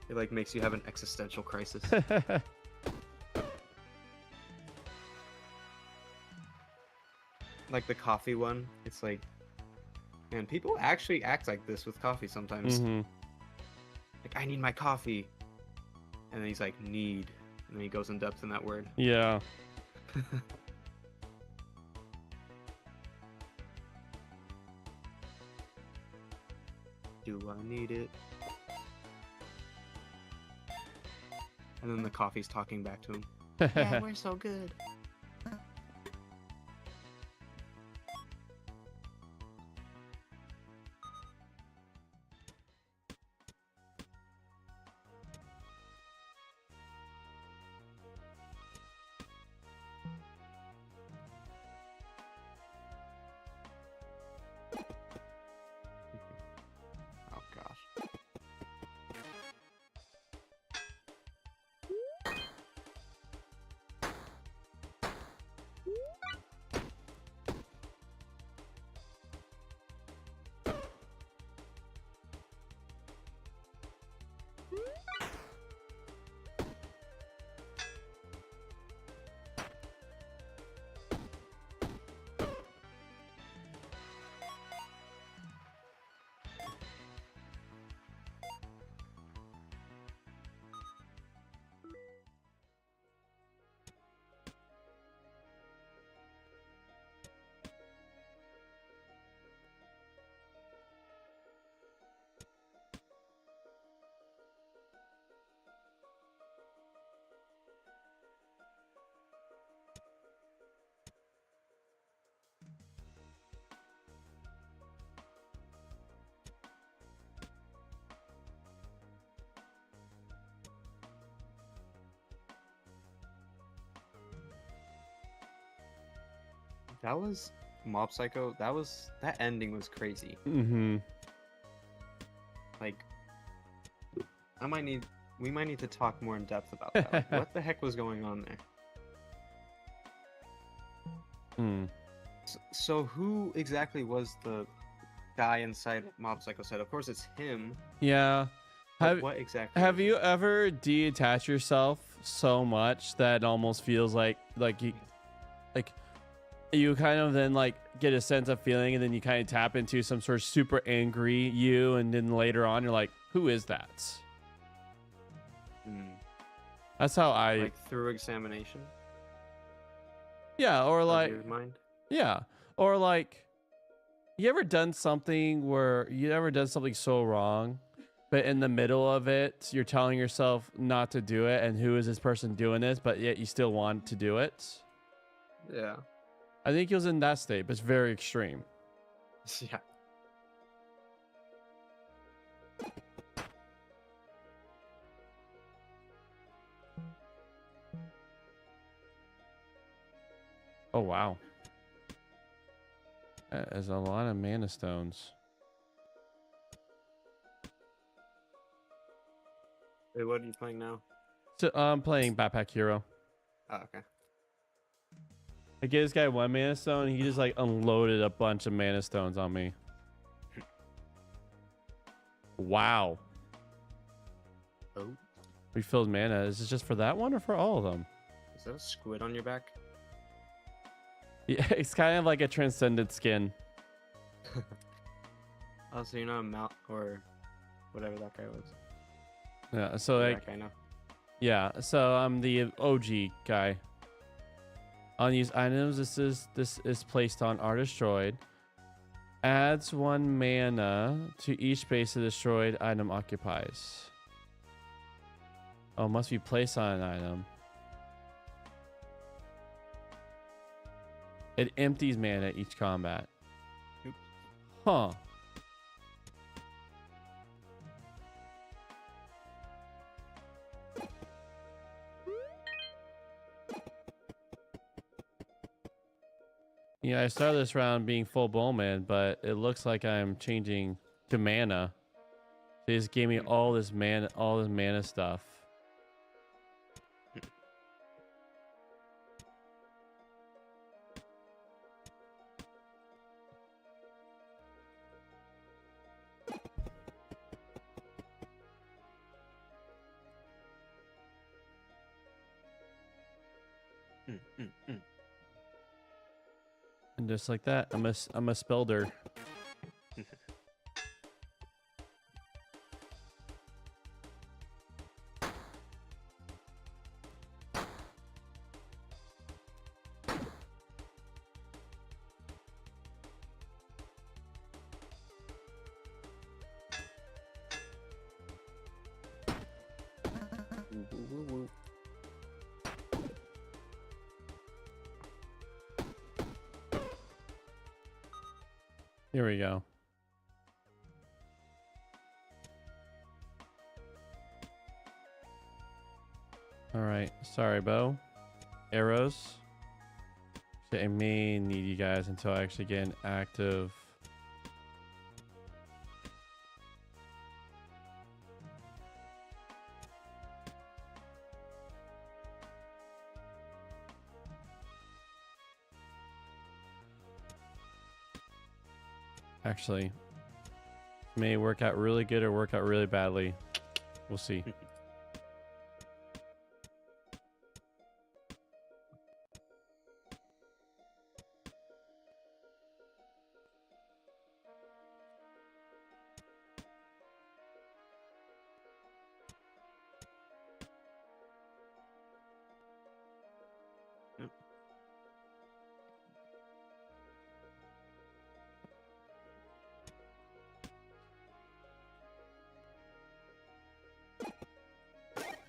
It like makes you have an existential crisis. Like the coffee one, it's like, man, people actually act like this with coffee sometimes. Hmm. Like, I need my coffee. And then he's like, need. And then he goes in depth in that word. Yeah. Do I need it? And then the coffee's talking back to him. Yeah, we're so good. Oh gosh. That was Mob Psycho. That ending was crazy. Hmm. Like, we might need to talk more in depth about that. Like, what the heck was going on there? Hmm. So who exactly was the guy inside Mob Psycho said? Of course, it's him. Yeah. But Have what exactly? Have was you it? ever detached yourself so much that it almost feels like you kind of then like get a sense of feeling, and then you kind of tap into some sort of super angry you, and then later on you're like, who is that? Hmm. That's how I Like through examination yeah, or of like your mind. yeah, or like you ever done something so wrong, but in the middle of it you're telling yourself not to do it, and who is this person doing this, but yet you still want to do it? Yeah. I think he was in that state, but it's very extreme. Yeah. Oh wow. That is a lot of mana stones. Wait, what are you playing now? So I'm playing Backpack Hero. Oh, okay. I gave this guy 1 mana stone, he just like unloaded a bunch of mana stones on me. Wow. Oh, Refilled mana. Is this just for that one or for all of them? is that a squid on your back? Yeah, it's kind of like a transcendent skin. Oh, so you're not a mount or whatever that guy was. Yeah, so Yeah, like that guy now. yeah, so I'm the OG guy. Unused items. This is placed on are destroyed. Adds 1 mana to each space the destroyed item occupies. Oh, must be placed on an item. It empties mana each combat. Oops. Huh. Yeah, I started this round being full bowman, but it looks like I'm changing to mana. They just gave me all this mana stuff. Mm. And just like that, I'm a spelder. Here we go. All right. Sorry, Bo. Arrows. So I may need you guys until I actually get an active. Actually, may work out really good or work out really badly. We'll see. Yep.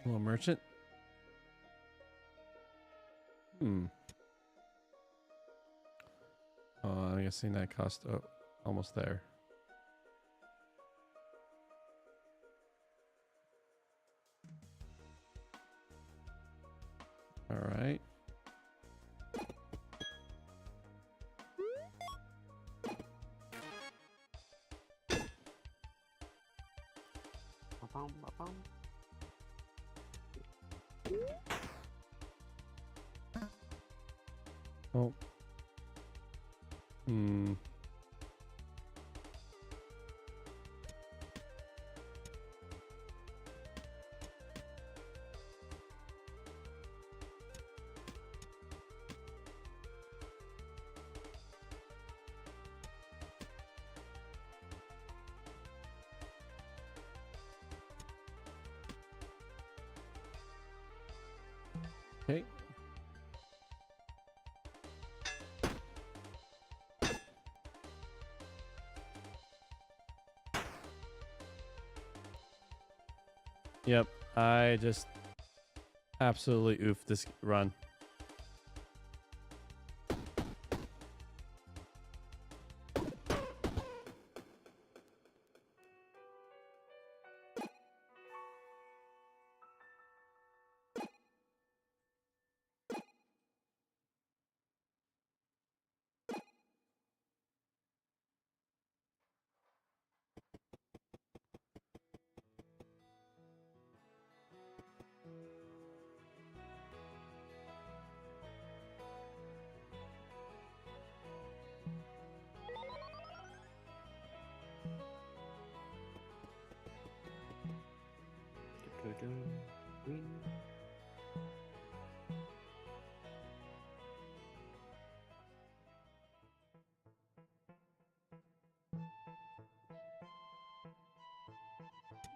Little merchant. I'm guessing that cost almost there. All right. Ba-bum, ba-bum. Oh. Hmm. Okay. Yep, I just absolutely oofed this run.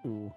Ooh.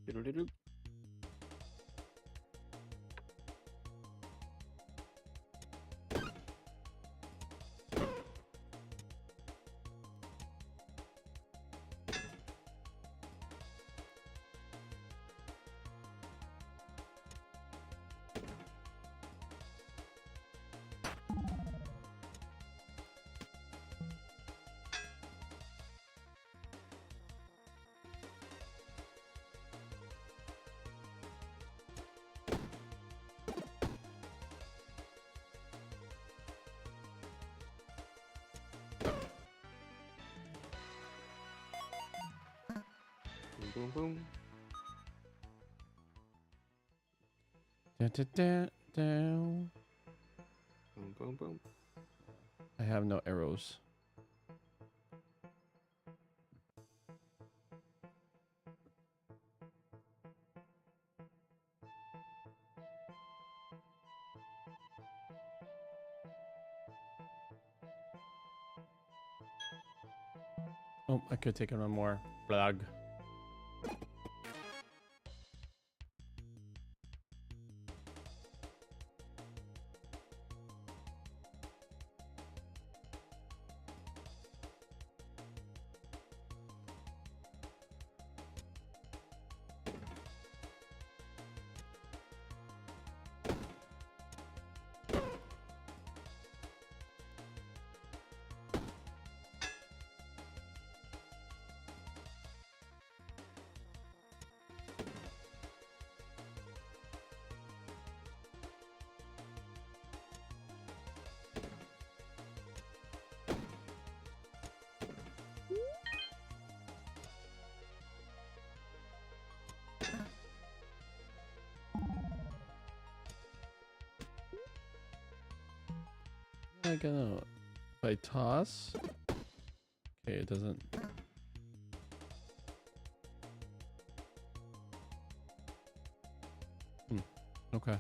Doodle-doodle. Boom, boom, boom. Da, da, da, da. Boom, boom, boom. I have no arrows. Oh, I could take one more. Blag. I gonna if I toss? Okay, it doesn't. Okay.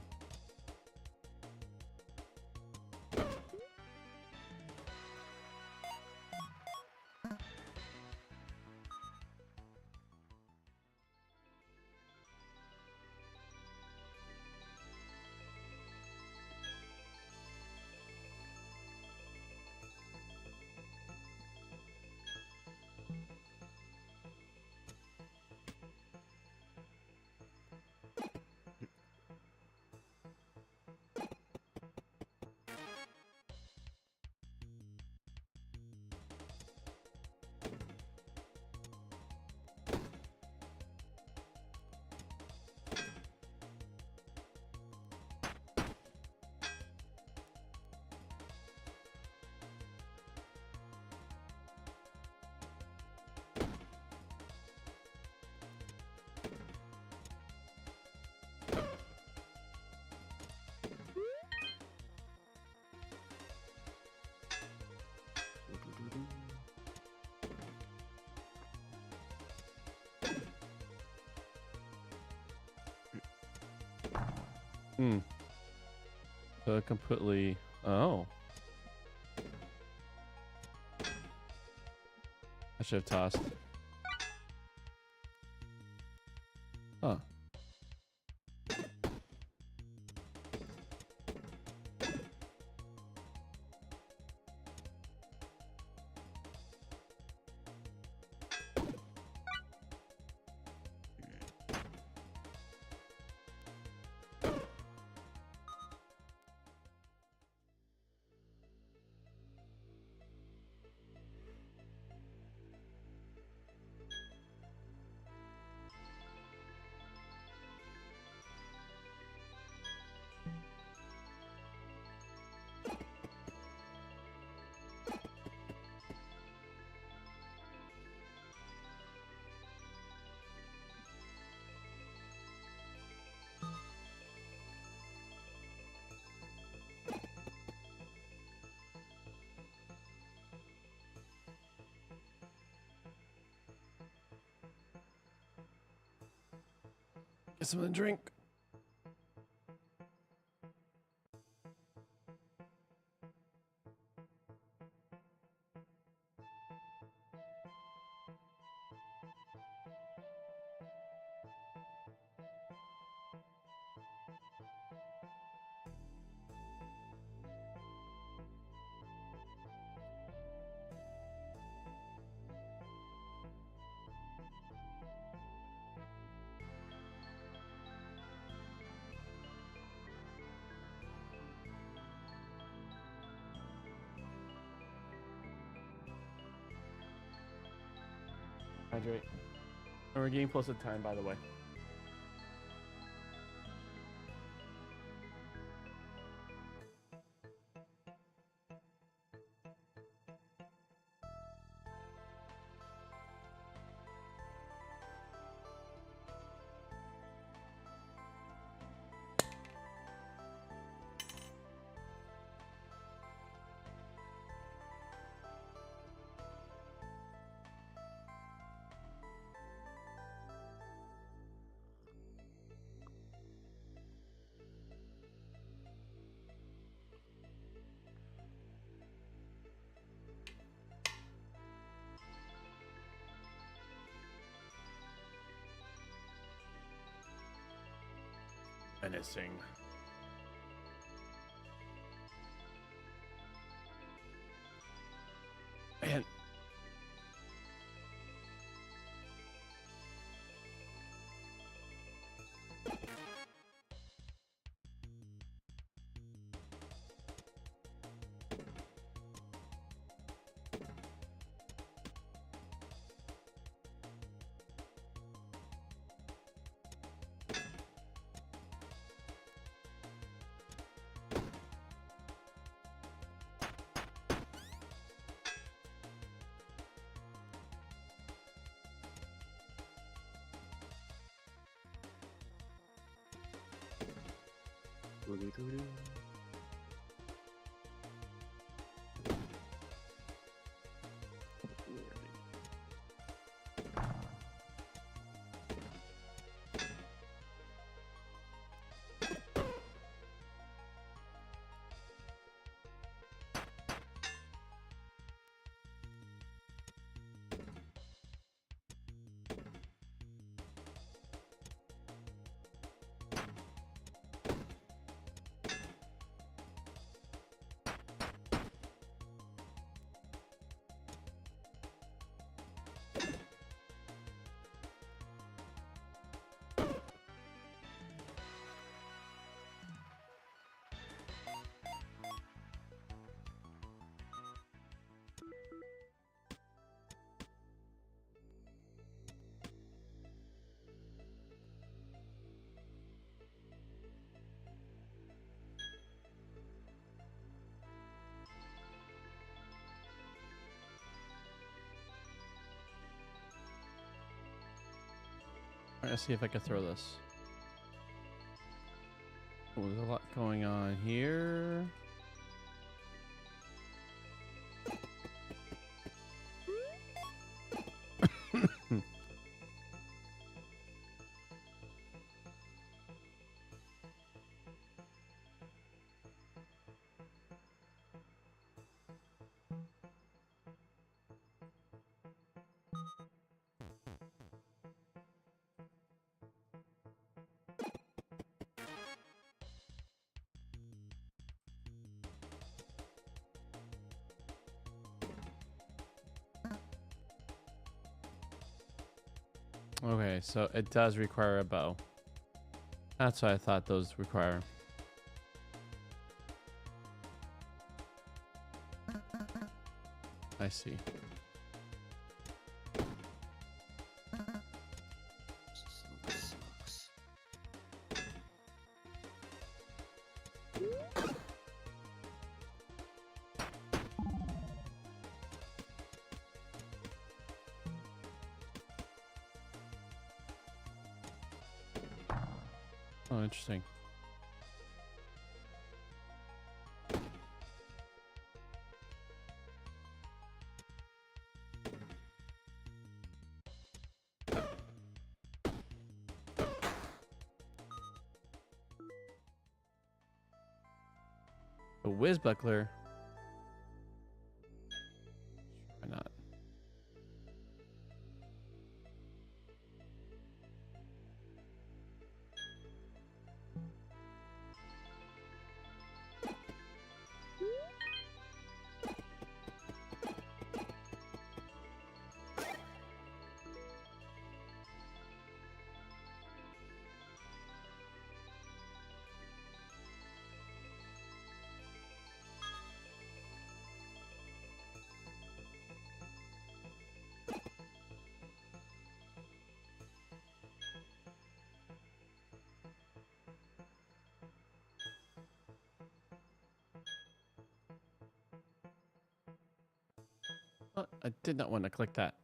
Hmm. So completely. Oh. I should have tossed. Huh. Get something to drink. Hydrate. And we're getting close to time, by the way. Menacing. Man. Let's see if I can throw this. Oh, there's a lot going on here. Okay, so it does require a bow. That's what I thought those require. I see. Sucks. Oh, interesting. A whiz buckler. Why not? Oh, I did not want to click that.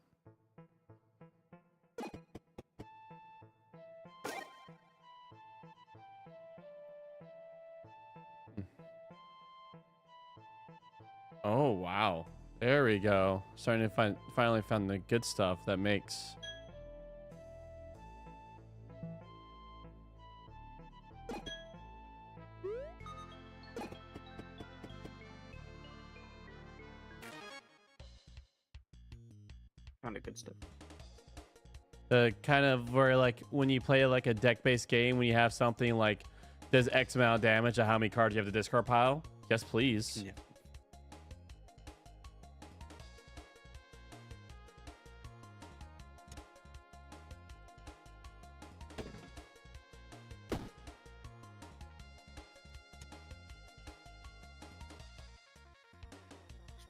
Oh, wow. There we go. Starting to finally found the good stuff that makes. Kind of good stuff. The kind of where like when you play like a deck-based game, when you have something like does X amount of damage to how many cards you have in the discard pile. Yes, please. Yeah.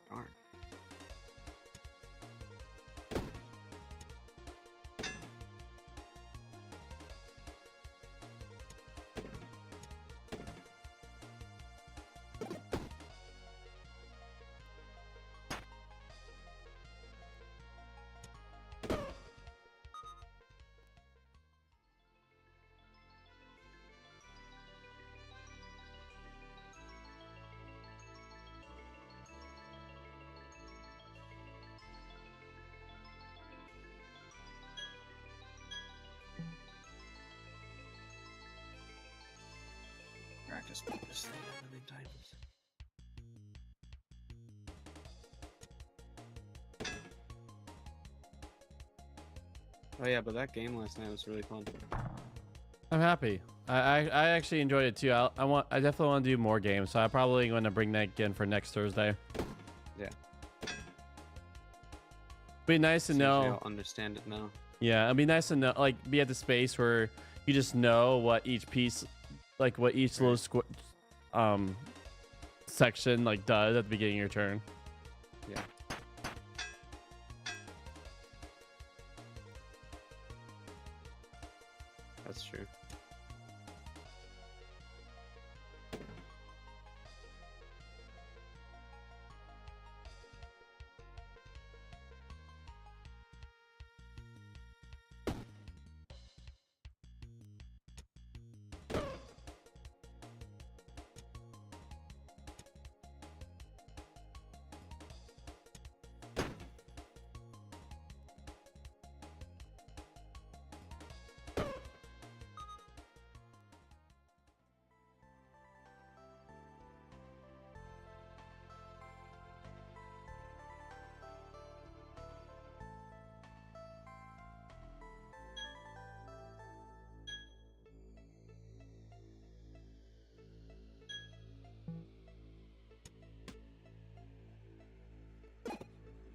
Darn. Practice this thing a million times. Oh yeah, but that game last night was really fun. I'm happy. I actually enjoyed it too. I definitely want to do more games, so I'm probably going to bring that again for next Thursday. Yeah. Be nice to See if know. they'll understand it now. Yeah, it'd be nice to know, like, be at the space where you just know what each piece, like, what each little section like does at the beginning of your turn. Yeah. That's true.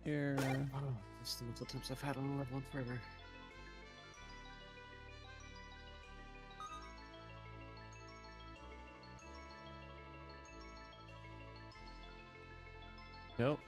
Here. Oh, that's the most attempts I've had on a level one forever. Nope.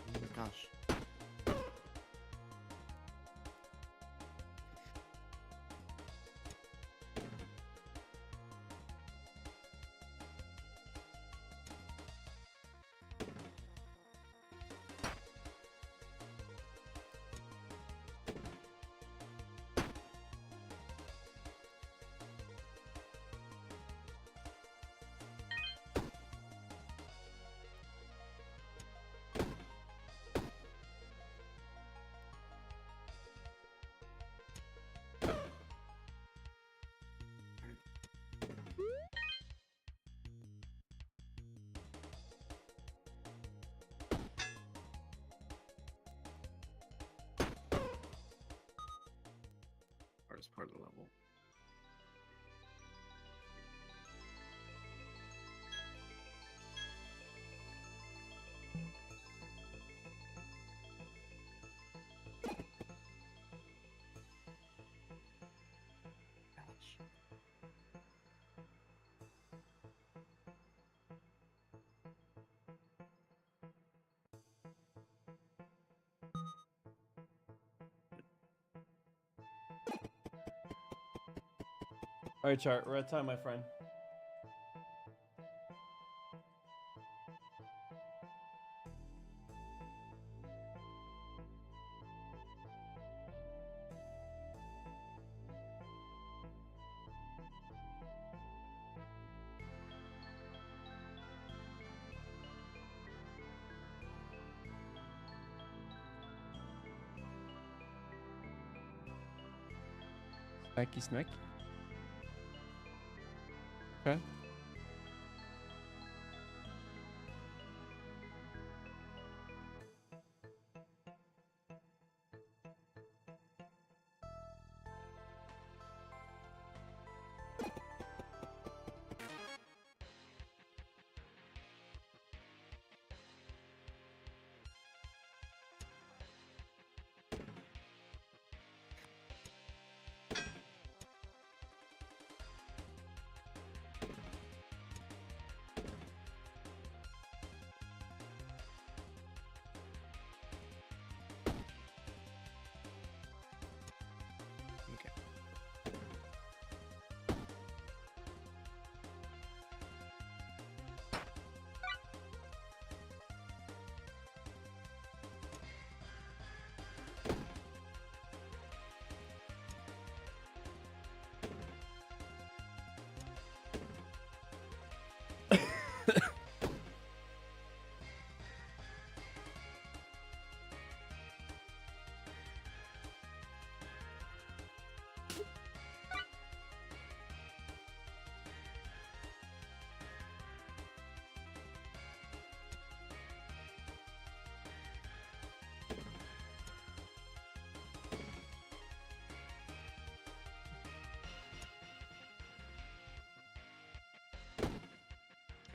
Oh my gosh. Hardest part of the level. Gosh. All right, chart. We're at time, my friend. Snacky snack. Okay.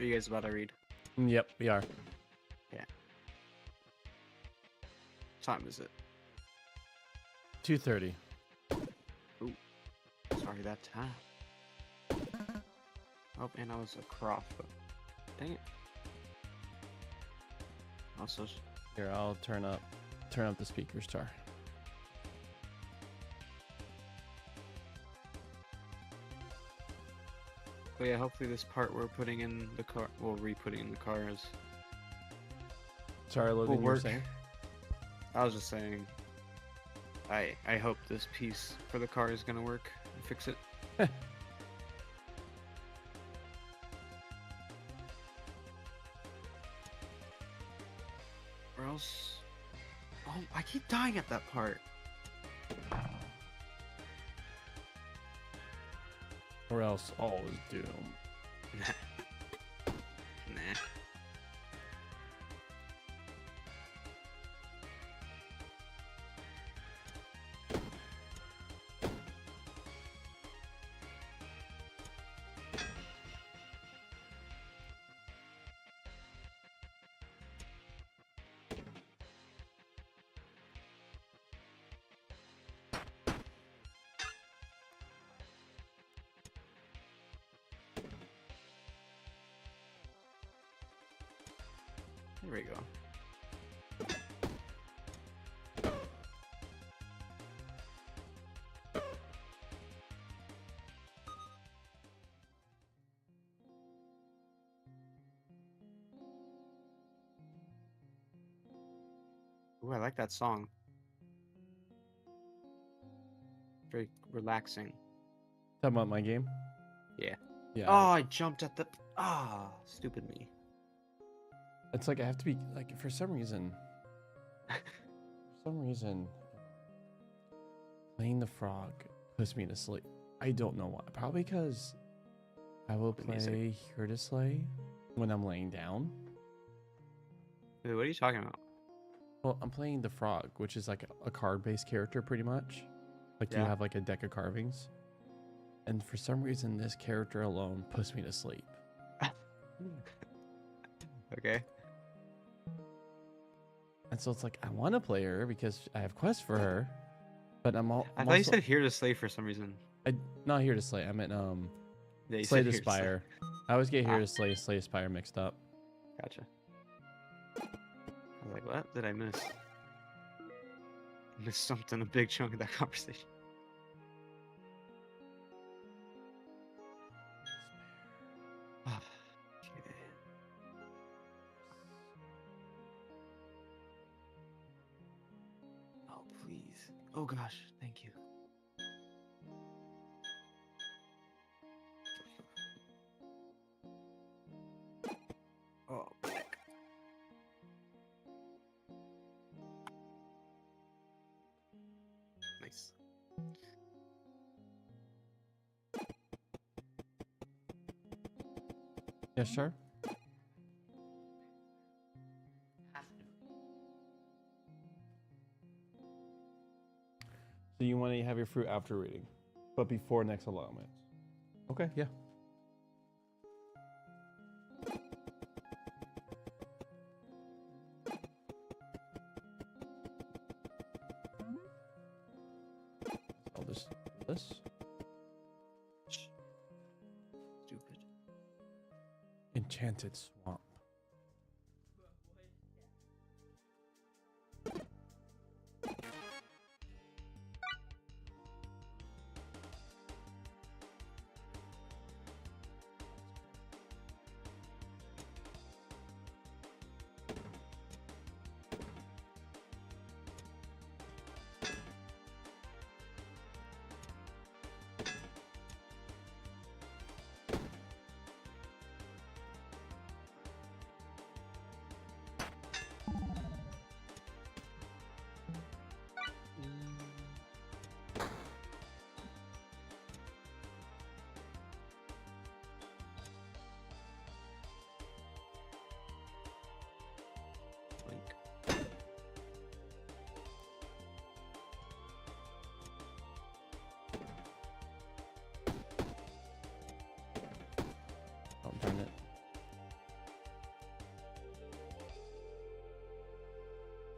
Are you guys about to read? Yep, we are. What time is it? 2:30. Sorry, that time. Oh, and I was across, but dang it. Also, Here, I'll turn up the speakers, Tar. but yeah, hopefully this part we're putting in the car, well, re-putting in the car is. Sorry, Logan, will you were work. saying? I was just saying. I hope this piece for the car is gonna work and fix it. Or else. Oh, I keep dying at that part. Or else all is doomed. Nah. There we go. Ooh, I like that song. Very relaxing. Talking about my game? Yeah. Yeah. Oh, I jumped at the. Ah, stupid me. It's like I have to be like for some reason. Playing the frog puts me to sleep. I don't know why. Probably because I will The music. play Here to Slay when I'm laying down. Wait, what are you talking about? Well, I'm playing the frog, which is like a card-based character pretty much. Like you Yeah. have like a deck of carvings. And for some reason this character alone puts me to sleep. Okay. And so it's like I want to play her because I have quests for her, but I'm all. I I'm thought you also- said here to slay for some reason. not Here to Slay. I meant Yeah, you Slay said the here to slay. Spire. I always get Here Ah. to Slay, Slay the Spire mixed up. Gotcha. I was like, what did I miss? Missed something, a big chunk of that conversation. Okay. Oh, please. Oh, gosh. Thank you. Oh, heck. Nice. Yes, sir. So you want to have your fruit after reading, but before next allotment. Okay, yeah. I'll just do this. Stupid. Enchanted Swamp.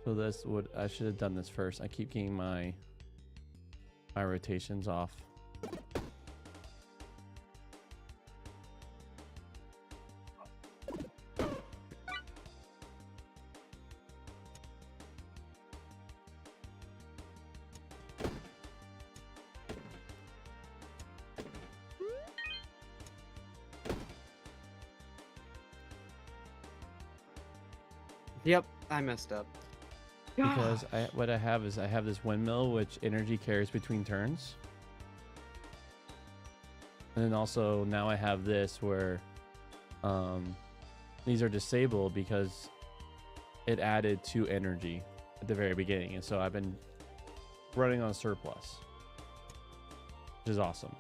So this would I should have done this first. I keep getting my rotations off. Yep, I messed up. Because what I have is I have this windmill which energy carries between turns. And then also now I have this where these are disabled because it added 2 energy at the very beginning. And so I've been running on surplus, which is awesome.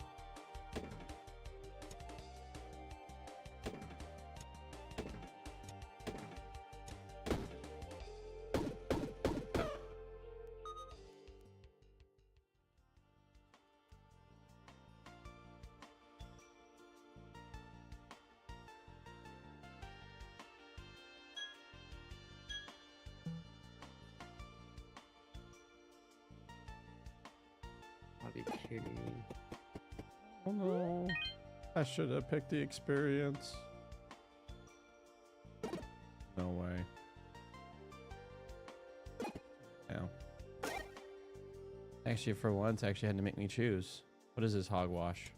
Are you kidding me? Oh no. I should have picked the experience. No way. No. Actually, for once, actually had to make me choose. What is this hogwash?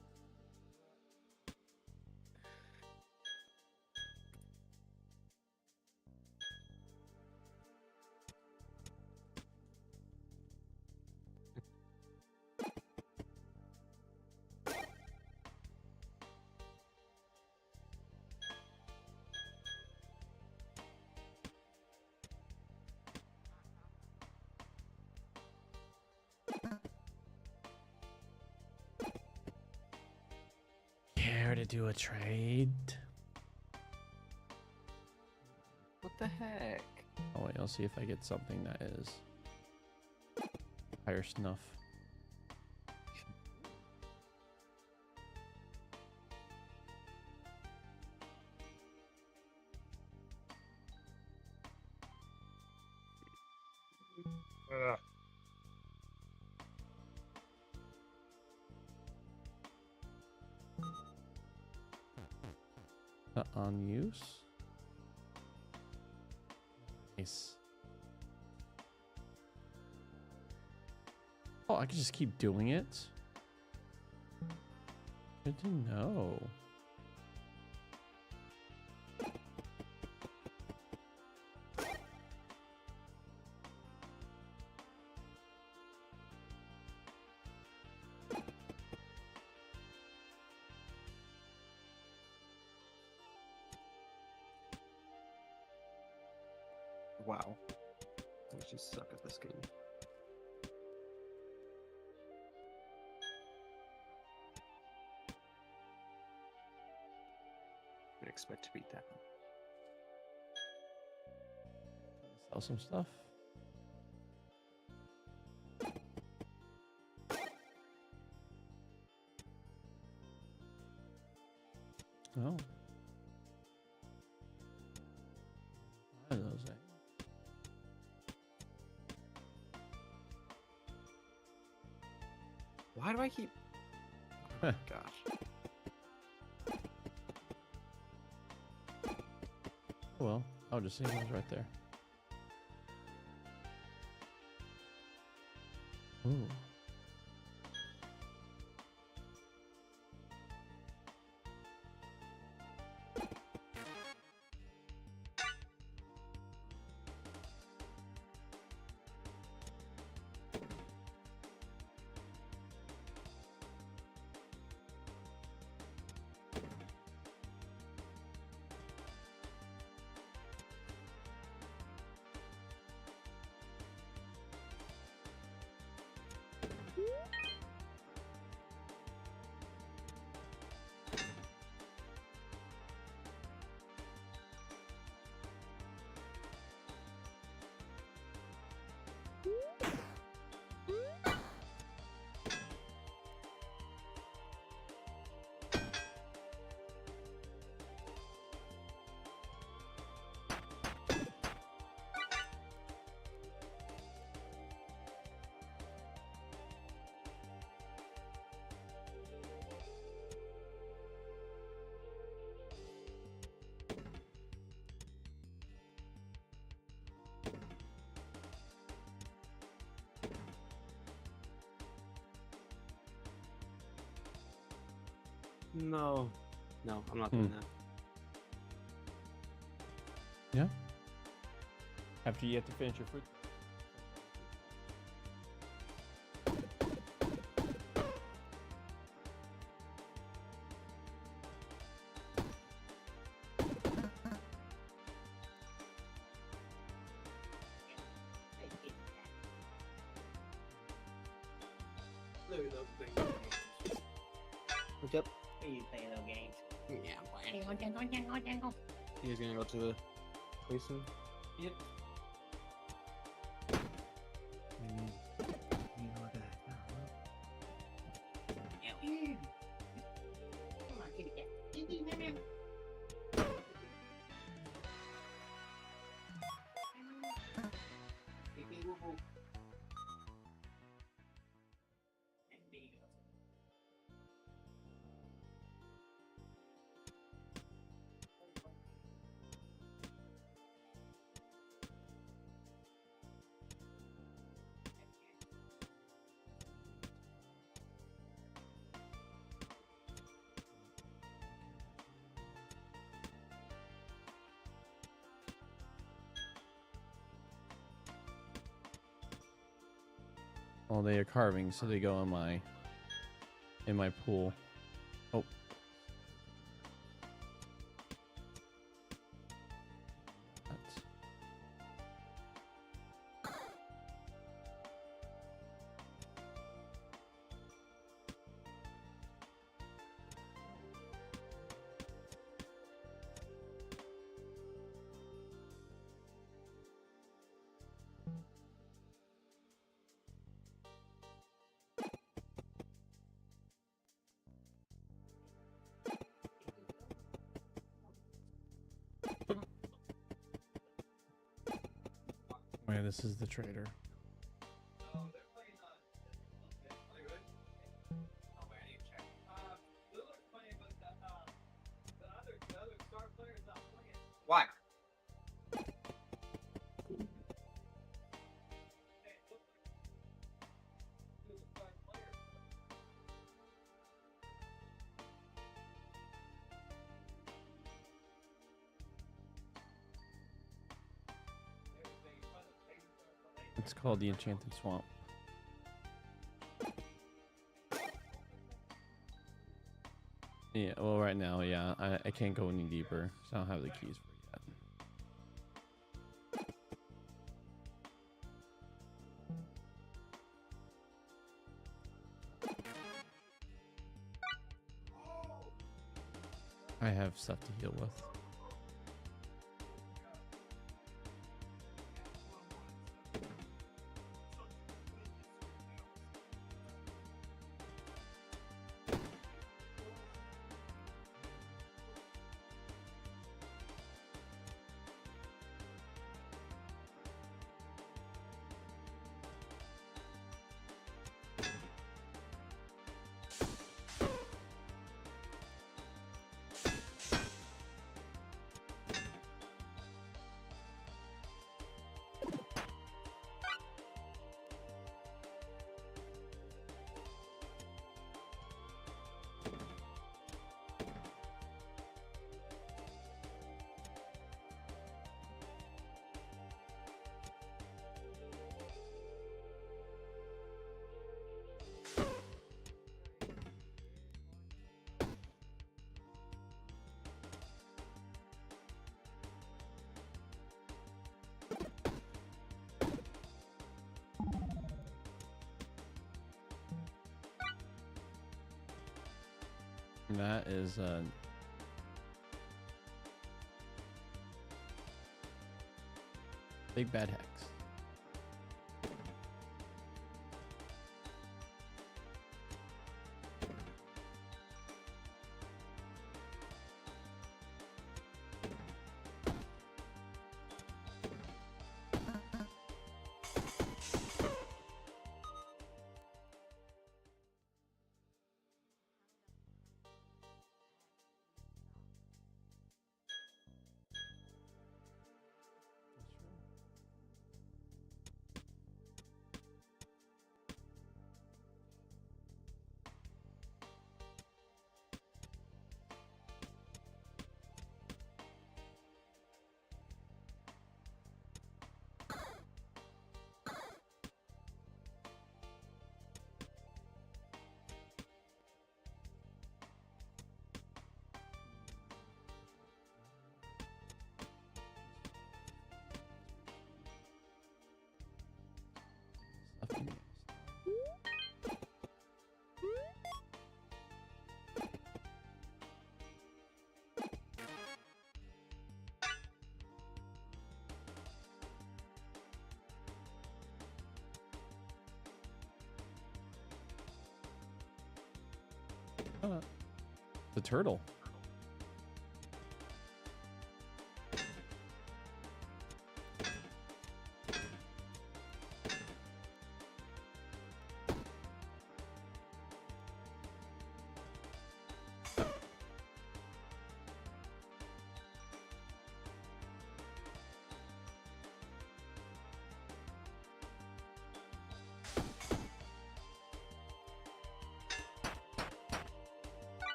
Care to do a trade? What the heck? Oh wait, I'll see if I get something that is higher snuff. Ugh. On use. Nice. Oh, I can just keep doing it. Good to know. Wow. I just suck at this game. I expect to beat that one. Sell some stuff. Oh. What are those? Why do I keep... Oh my gosh. Well, I'll just see those right there. Ooh. No. No, I'm not doing that. Yeah. After you have to finish your fruit. What's up? Are you playing those games? Yeah, I'm playing. Jangle. He's gonna go to the place soon. Yep. Come on, kitty cat. There you go. Oh, they are carving, so they go in my pool. Oh. That's- Wait, this is the trader. Why? It's called the Enchanted Swamp. Yeah, well, right now, yeah, I can't go any deeper, so I don't have the keys for it yet. I have stuff to heal with. And that is big bad hex. The turtle.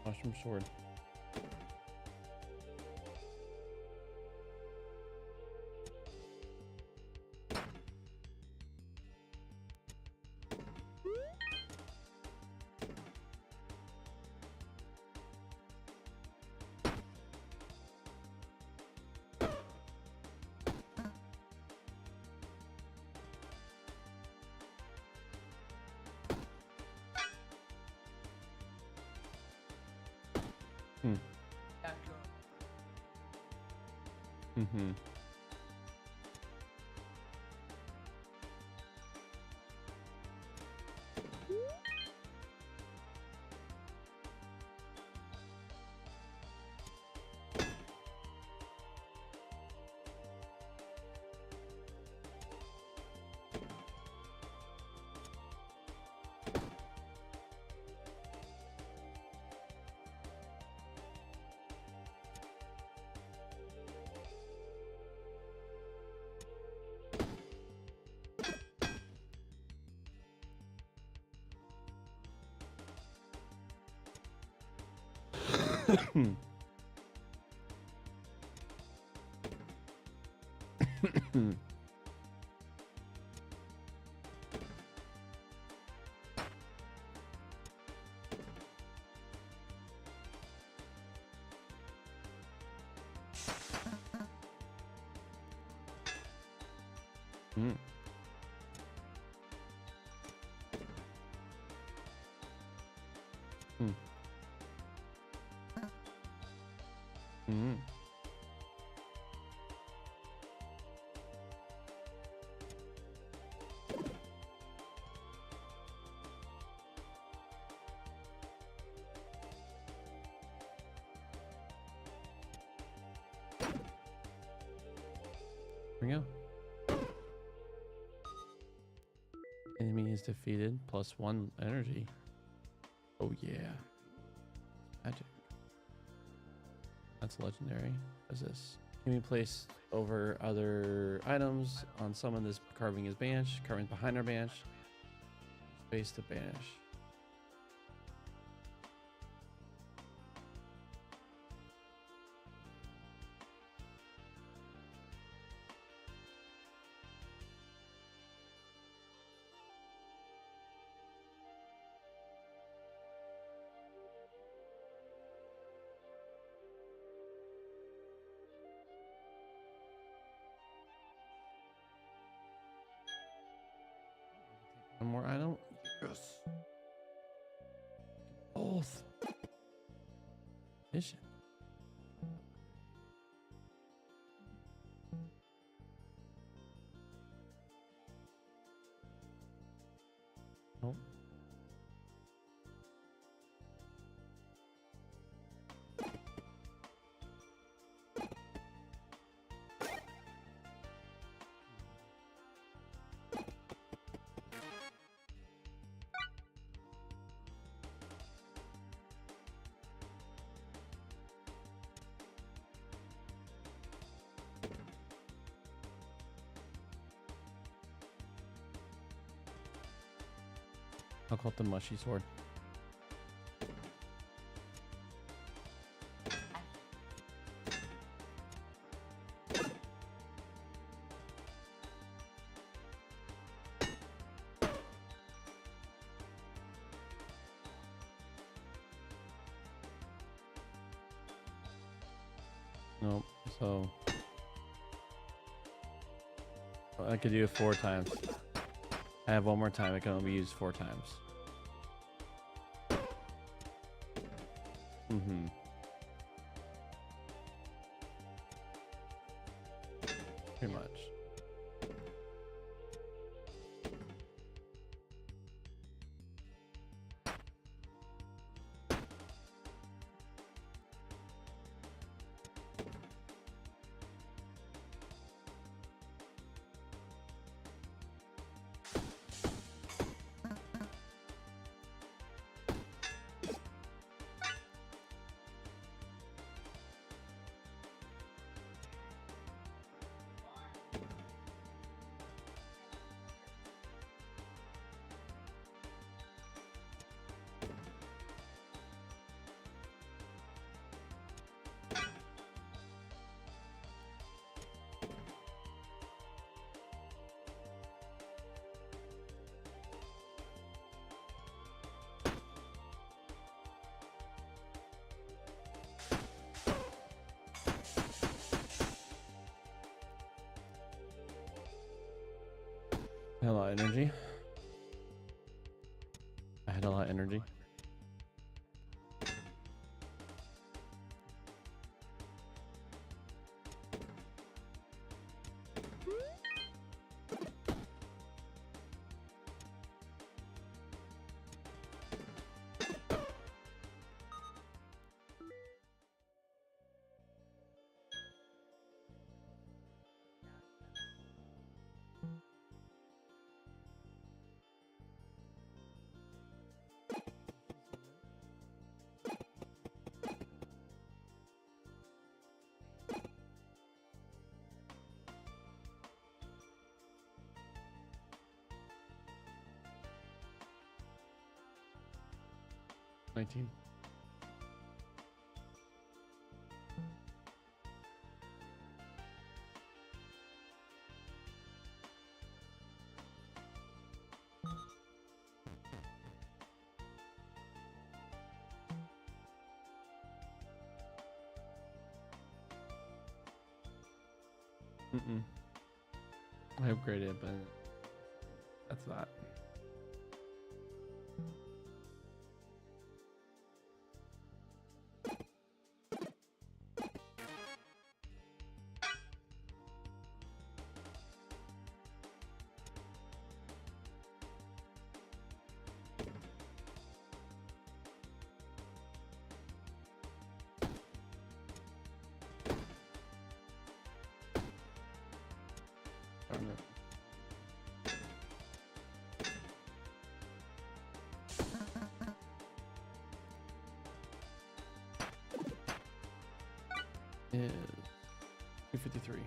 Mushroom sword. Mm-hmm. Mm. Mm. Mm. There we go. Enemy is defeated. +1 energy. Oh yeah. Magic. That's legendary. What's this? Can be placed over other items. On summon, this carving is banished. Carving behind our banished. Space to banish. One more item. Yes. Both. Mission. Nope. I'll call it the mushy sword. Nope. So I could do it 4 times. I have one more time. It can only be used 4 times. Mm-hmm. Pretty much. I had a lot of energy. I had a lot of energy. Nineteen. I upgraded, but that's that. Darn it. Is 253.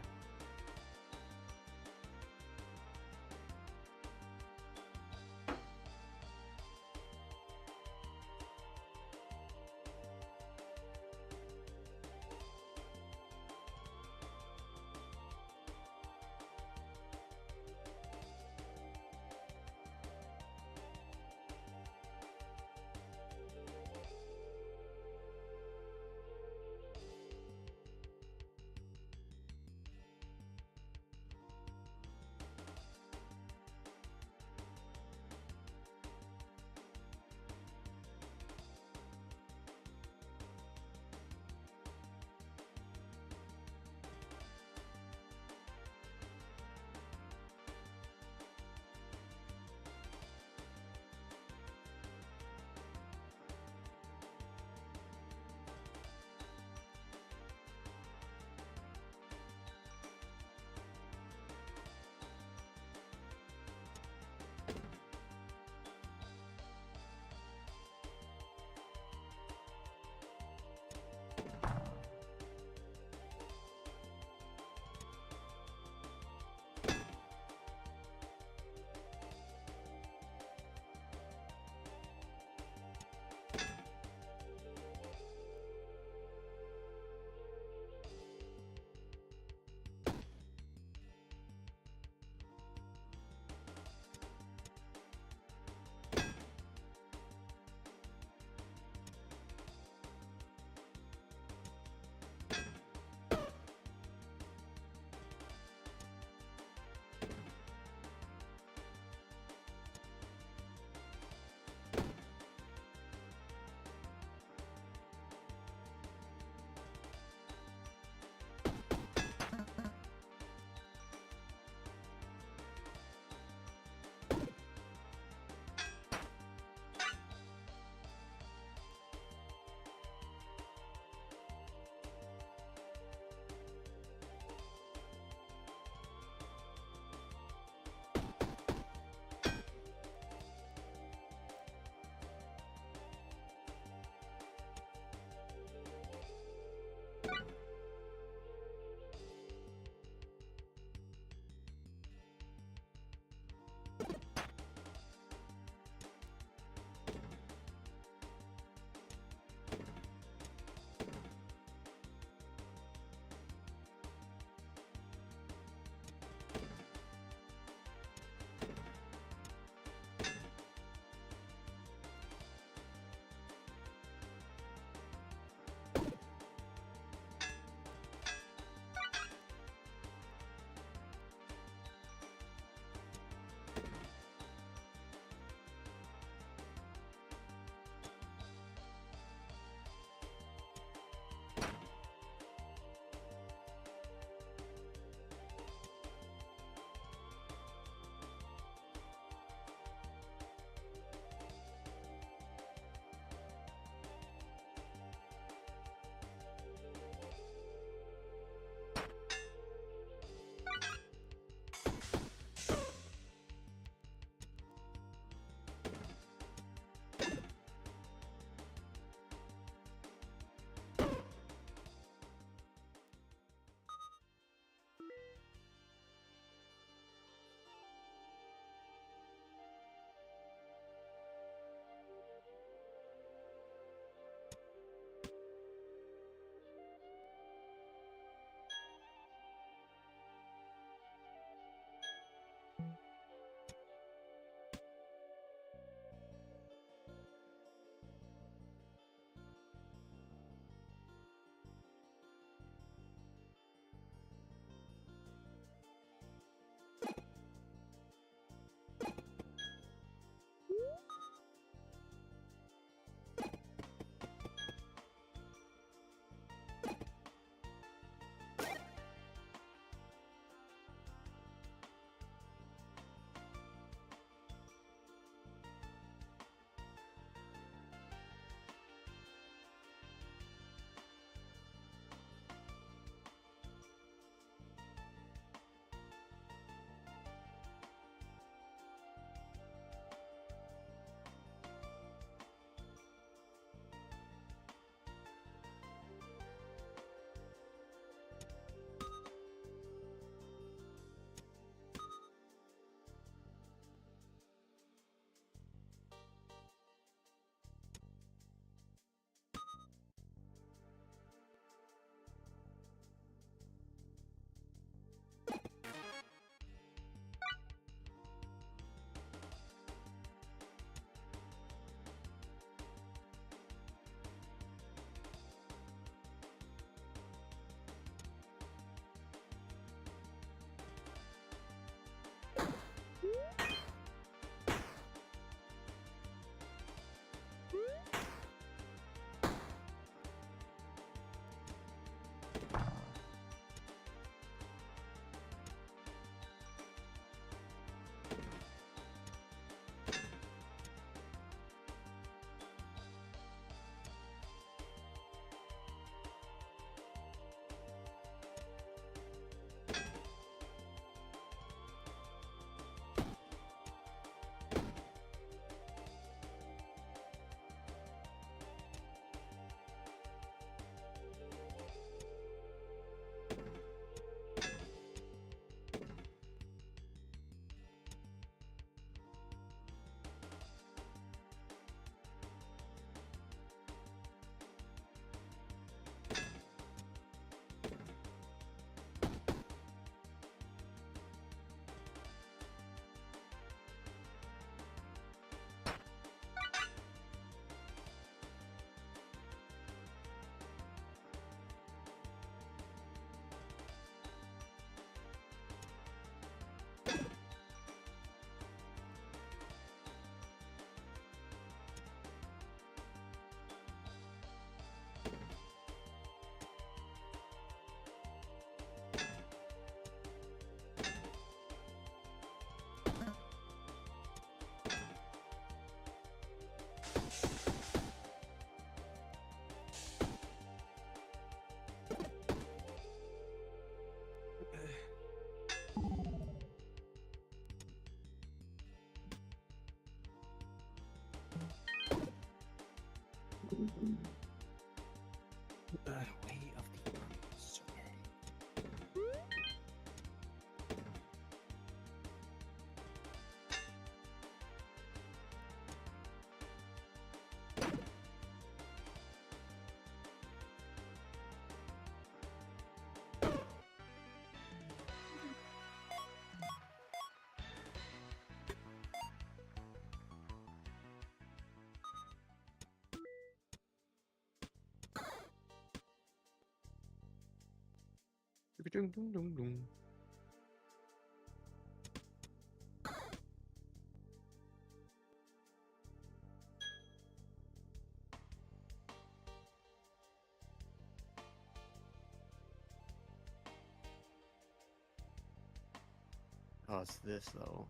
Way of the Uncertain. Dum, dum, dum, dum. Oh, it's this though.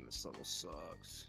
This level sucks.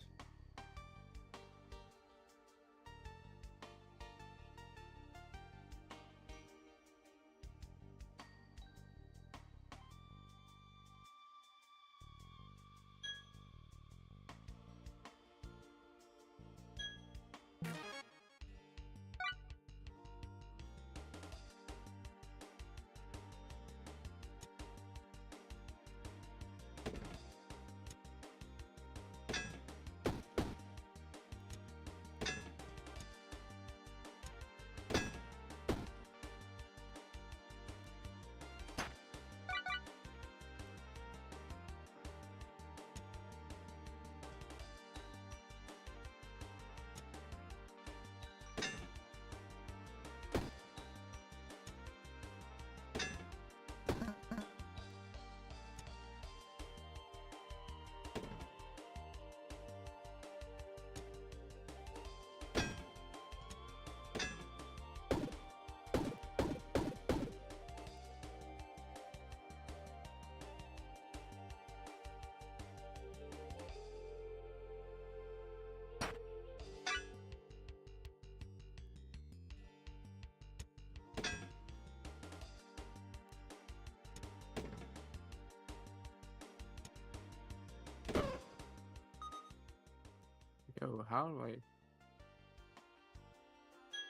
Yo, how do I?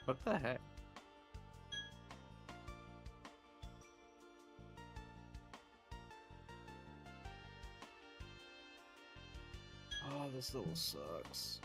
What the heck? Oh, this level sucks.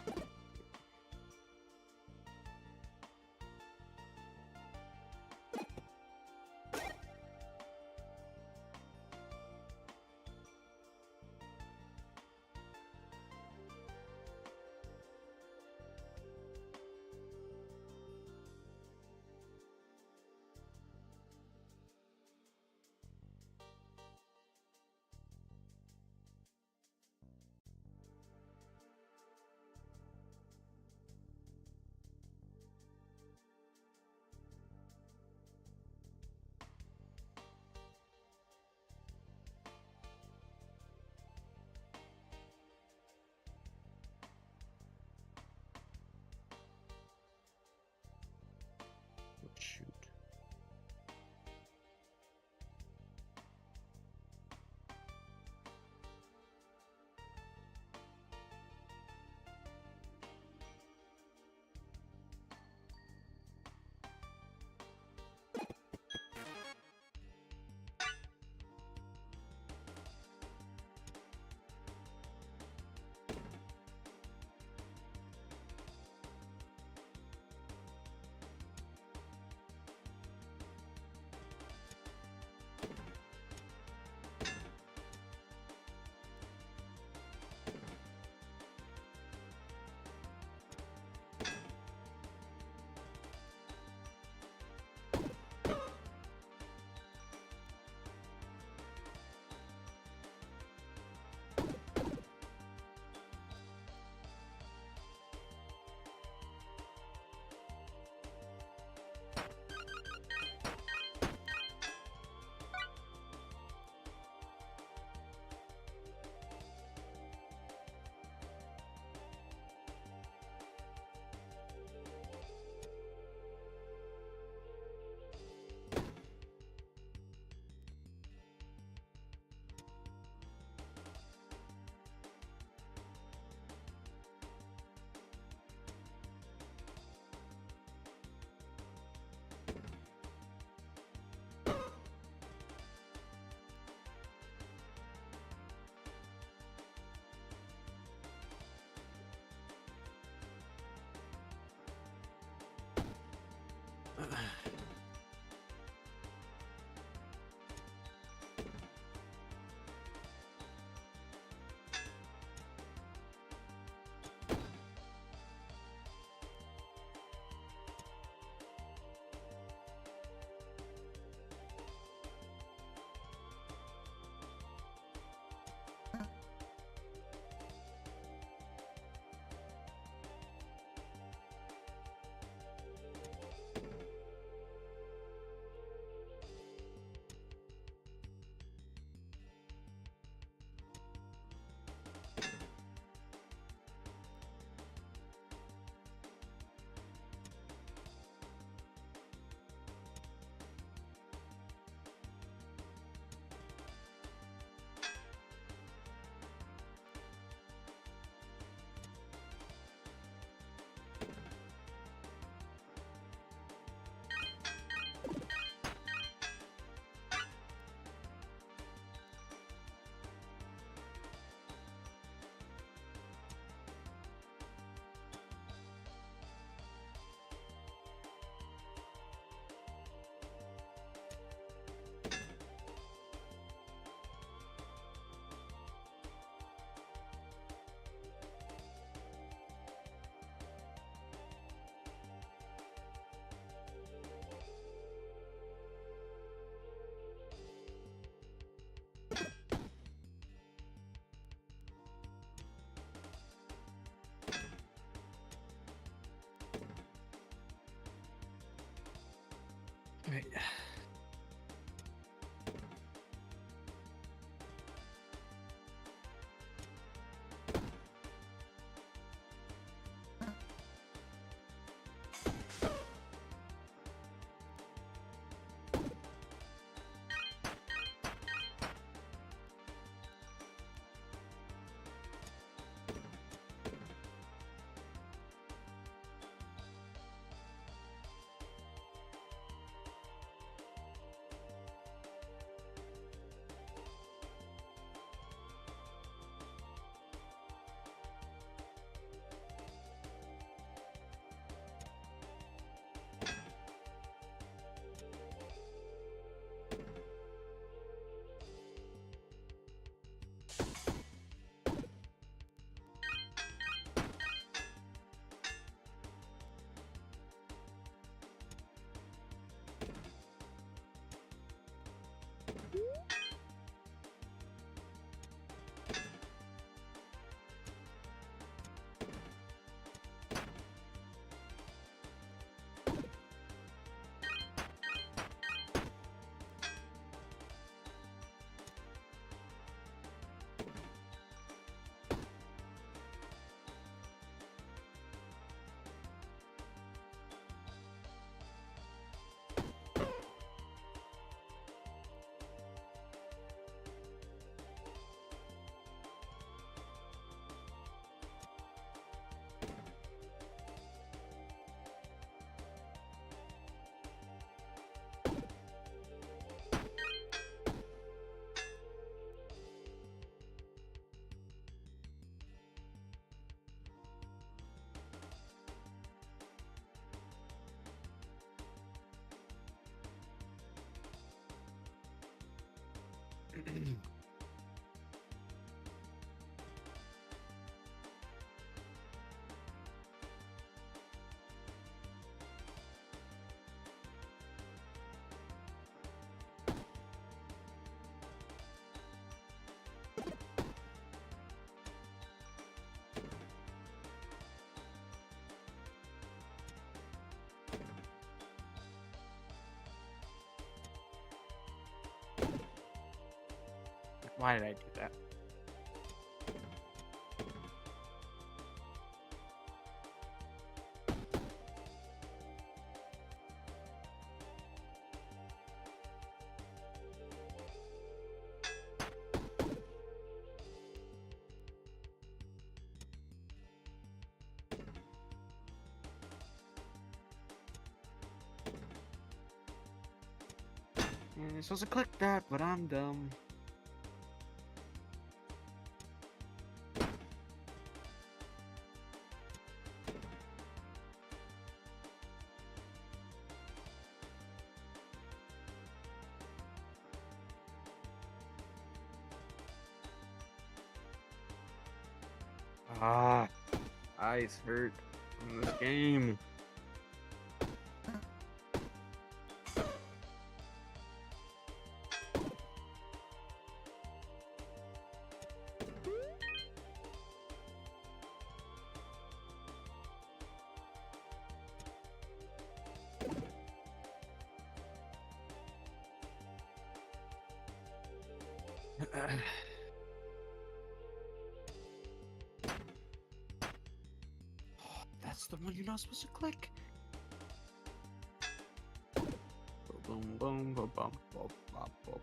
Right. Why did I do that? You're supposed to click that, but I'm dumb. Ah, eyes hurt in this game. That's the one you're not supposed to click. Boom, boom, boom, boom, boom, boom, boom.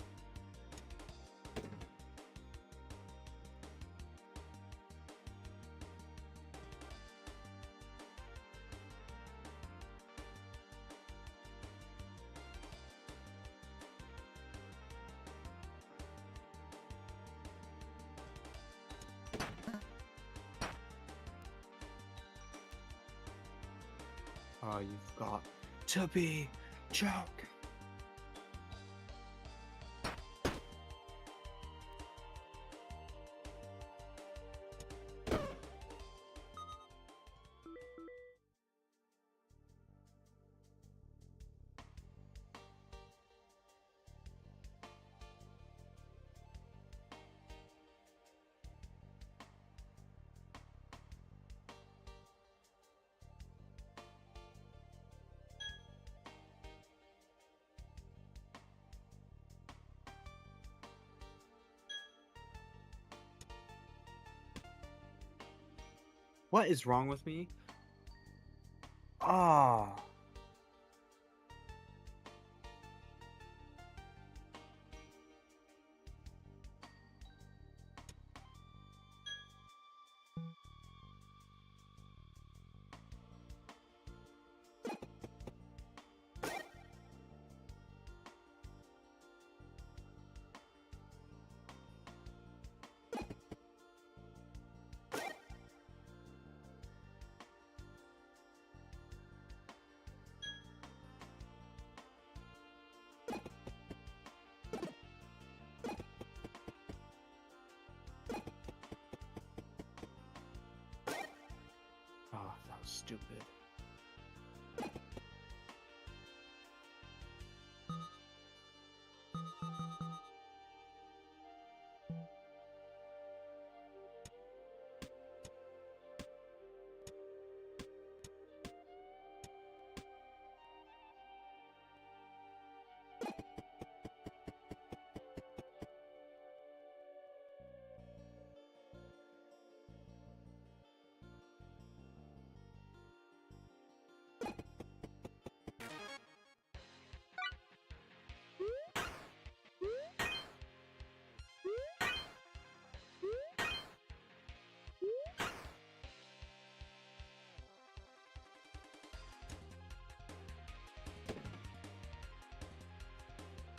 Oh, you've got to be joking. What is wrong with me? Ah. Oh, that was stupid.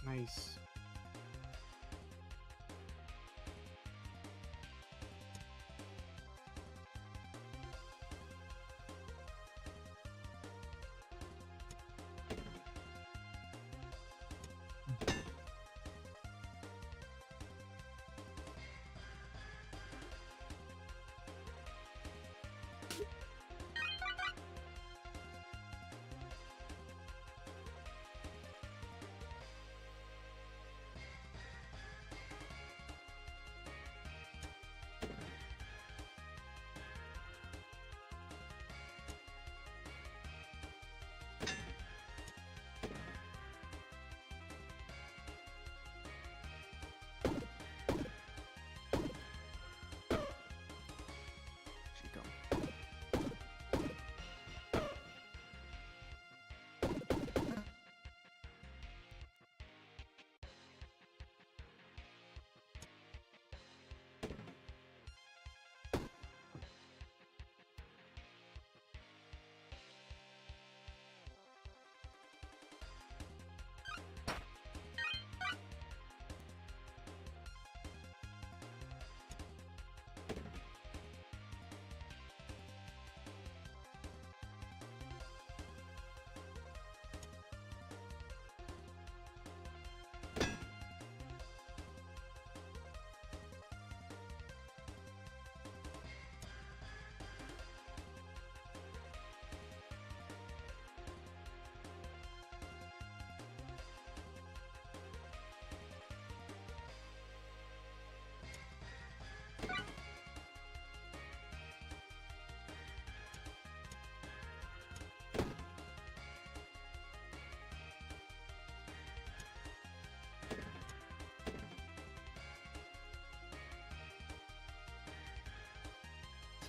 Nice. She go.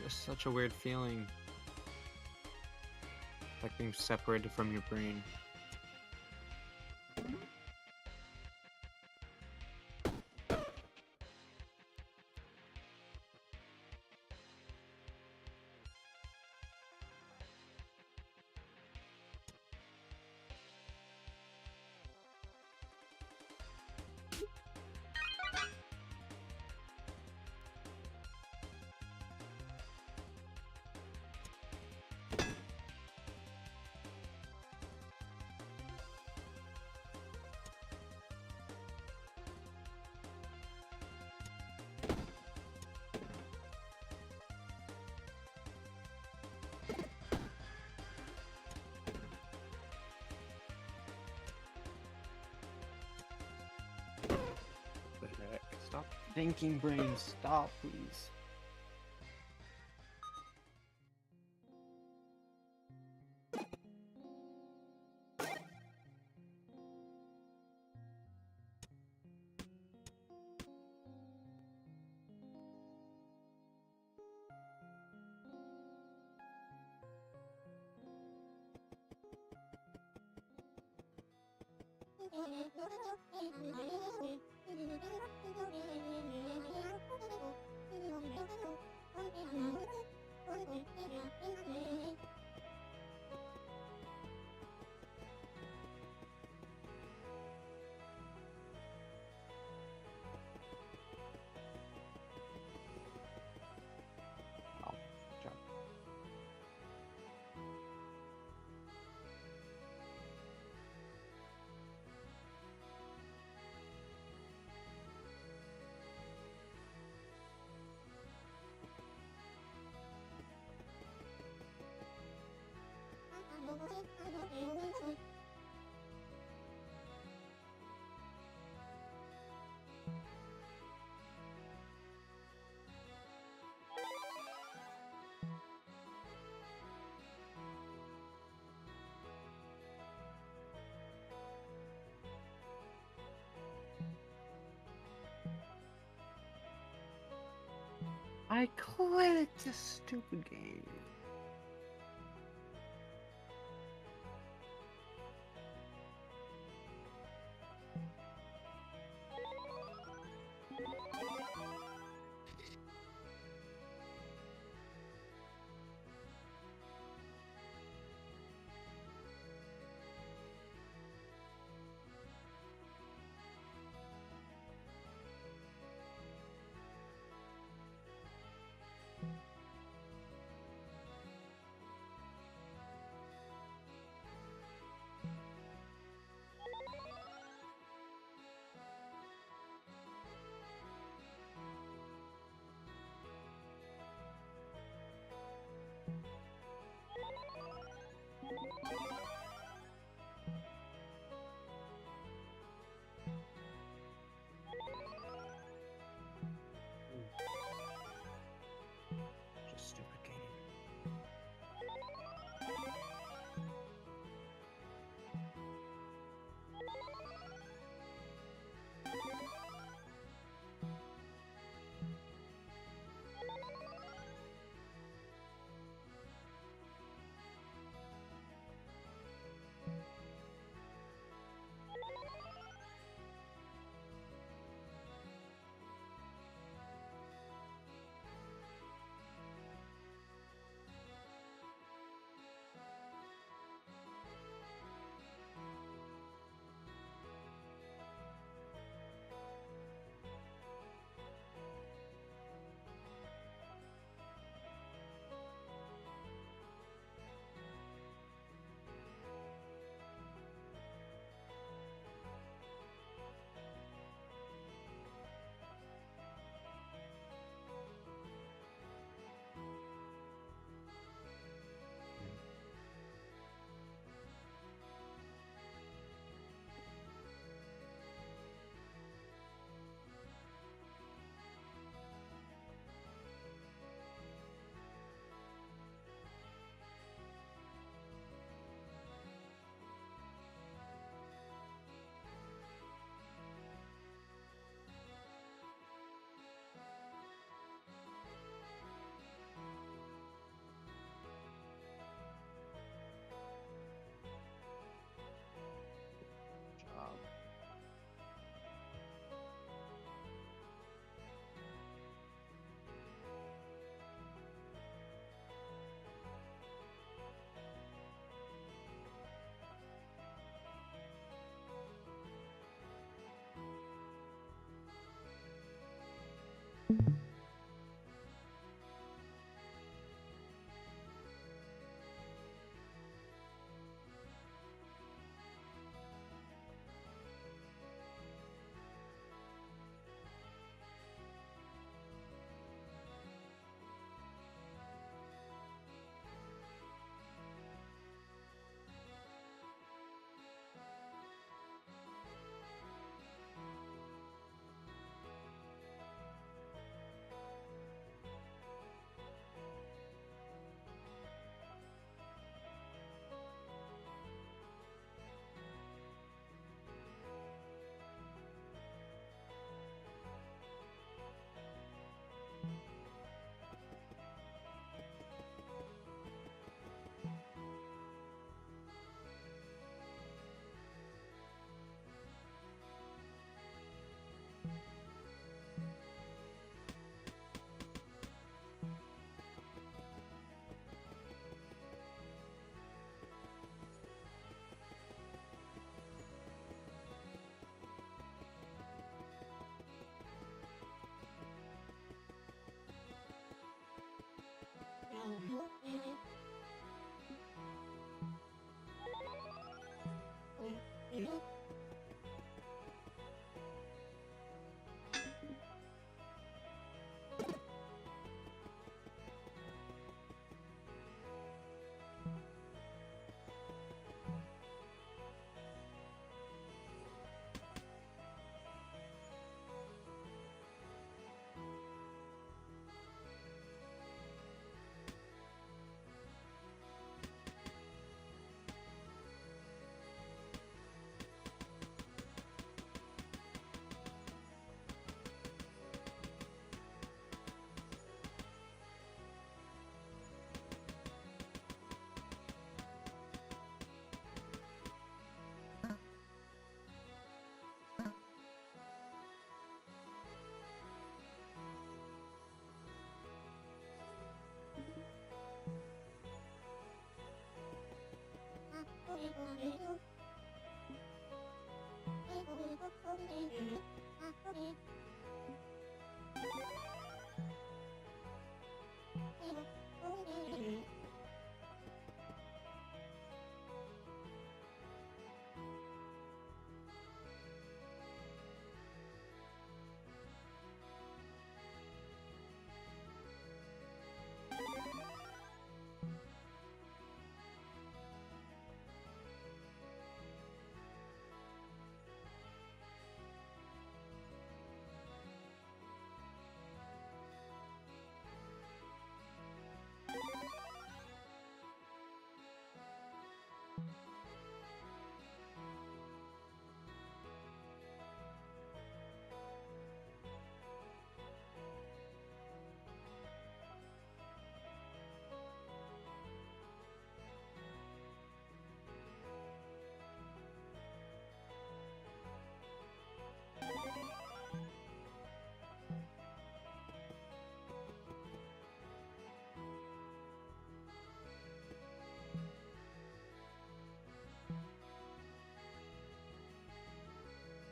It's just such a weird feeling. Like being separated from your brain. The heck? Stop thinking, brain. Stop, please. Oh, job. I quit this stupid game. Just stupid game. Job.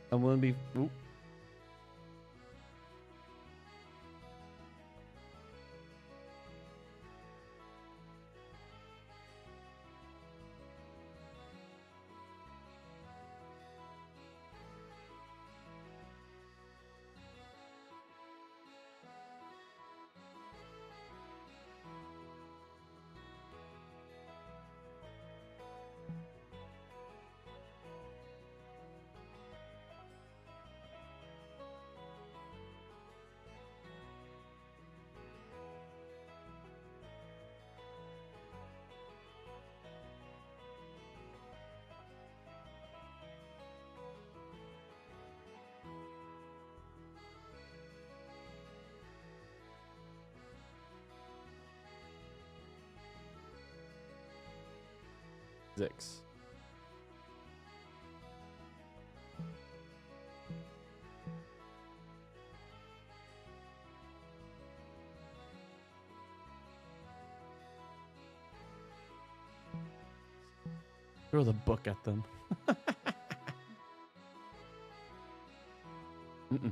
I'm gonna be. Oop. Six. Throw the book at them. Mm-mm.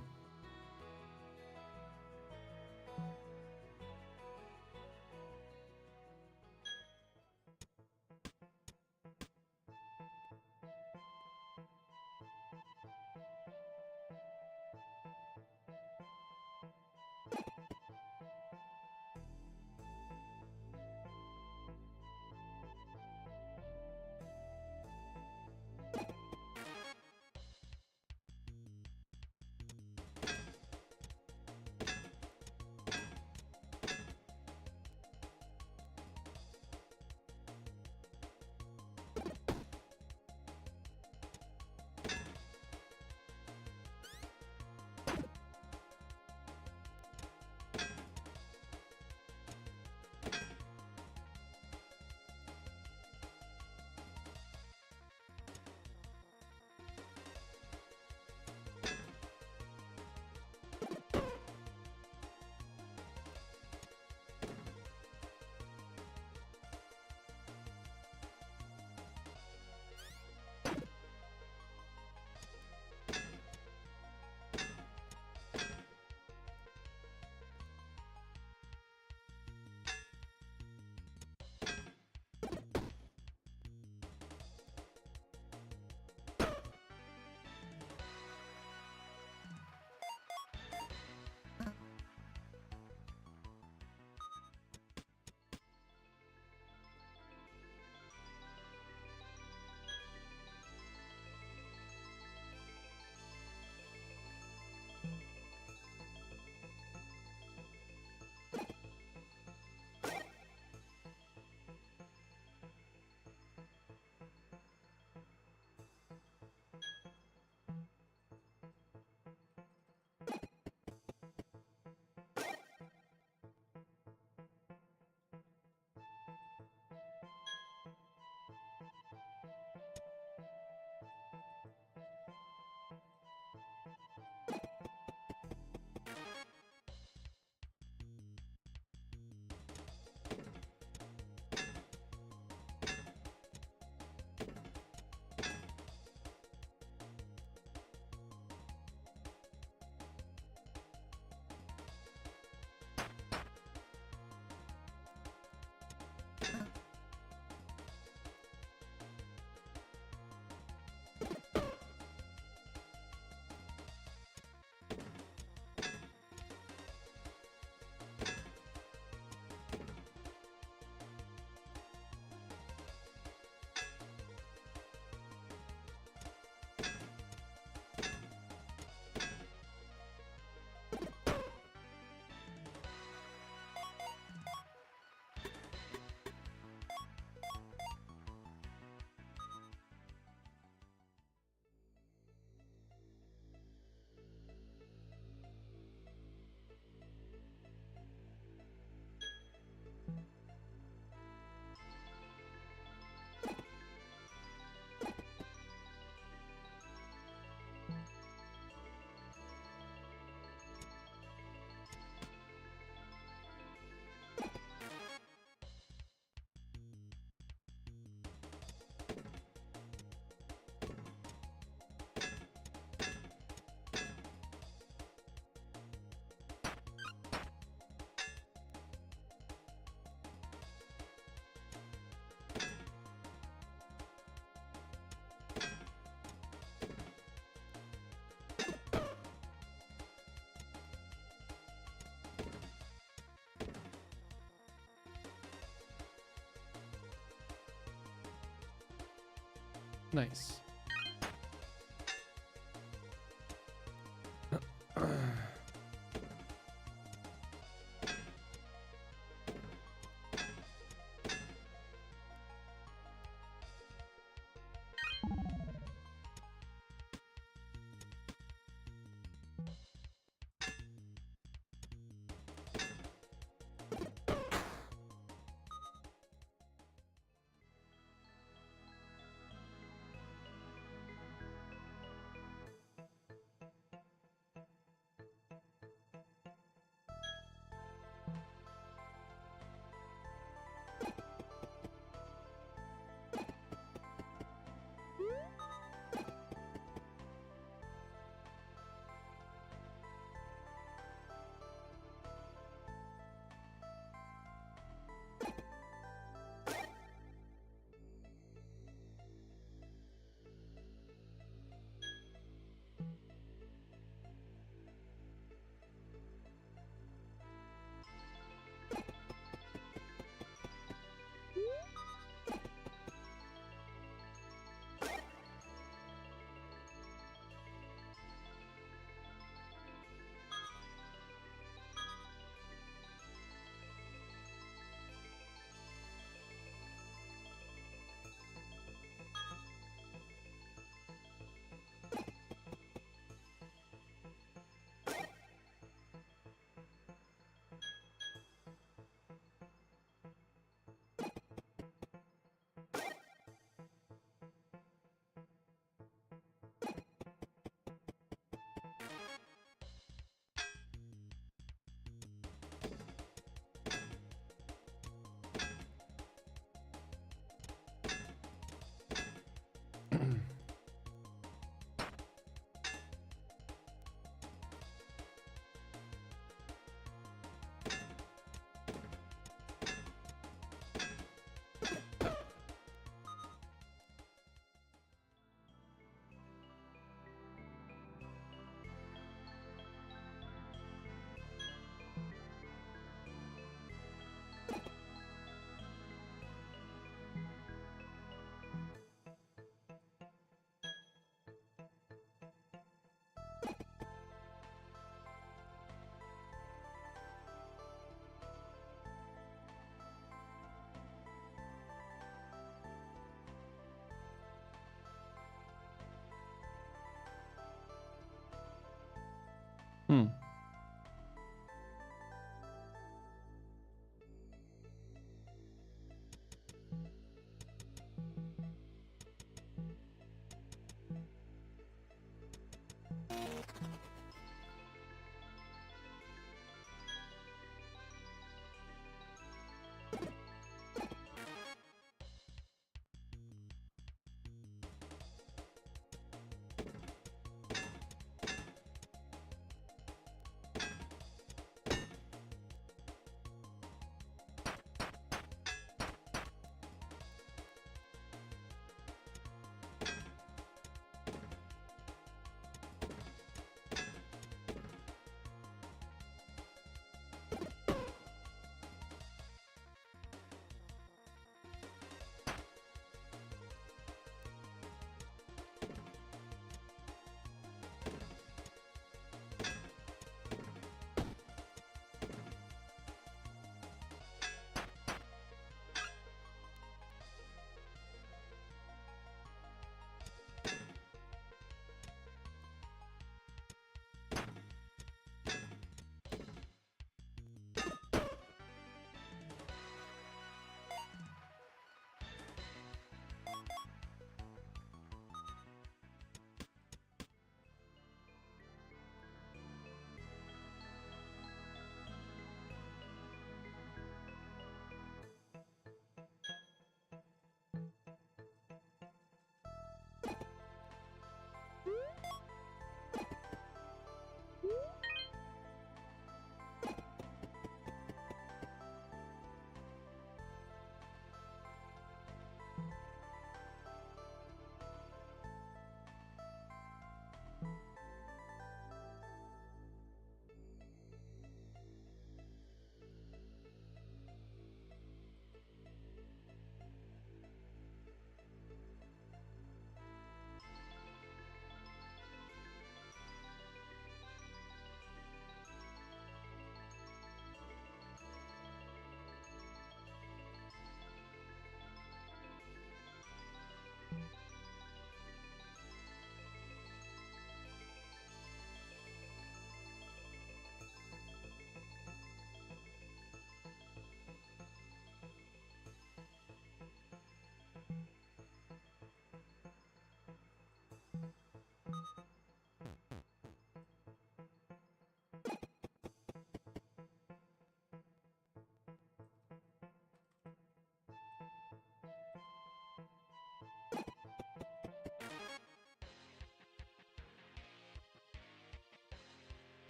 Nice.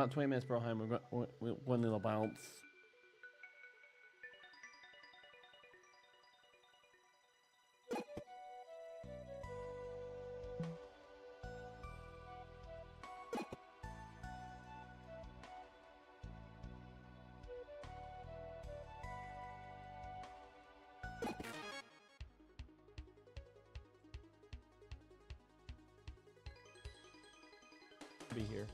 about 20 minutes behind. We're one little bounce. Be here.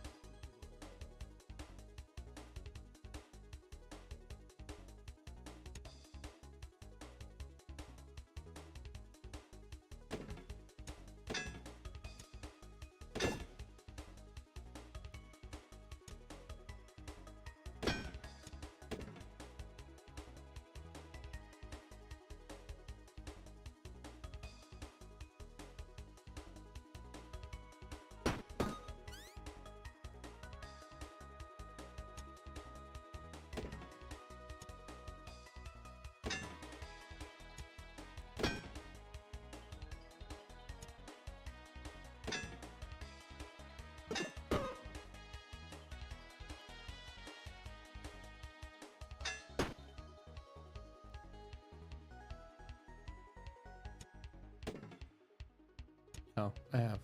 Oh, I have.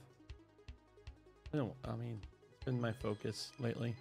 I mean, it's been my focus lately.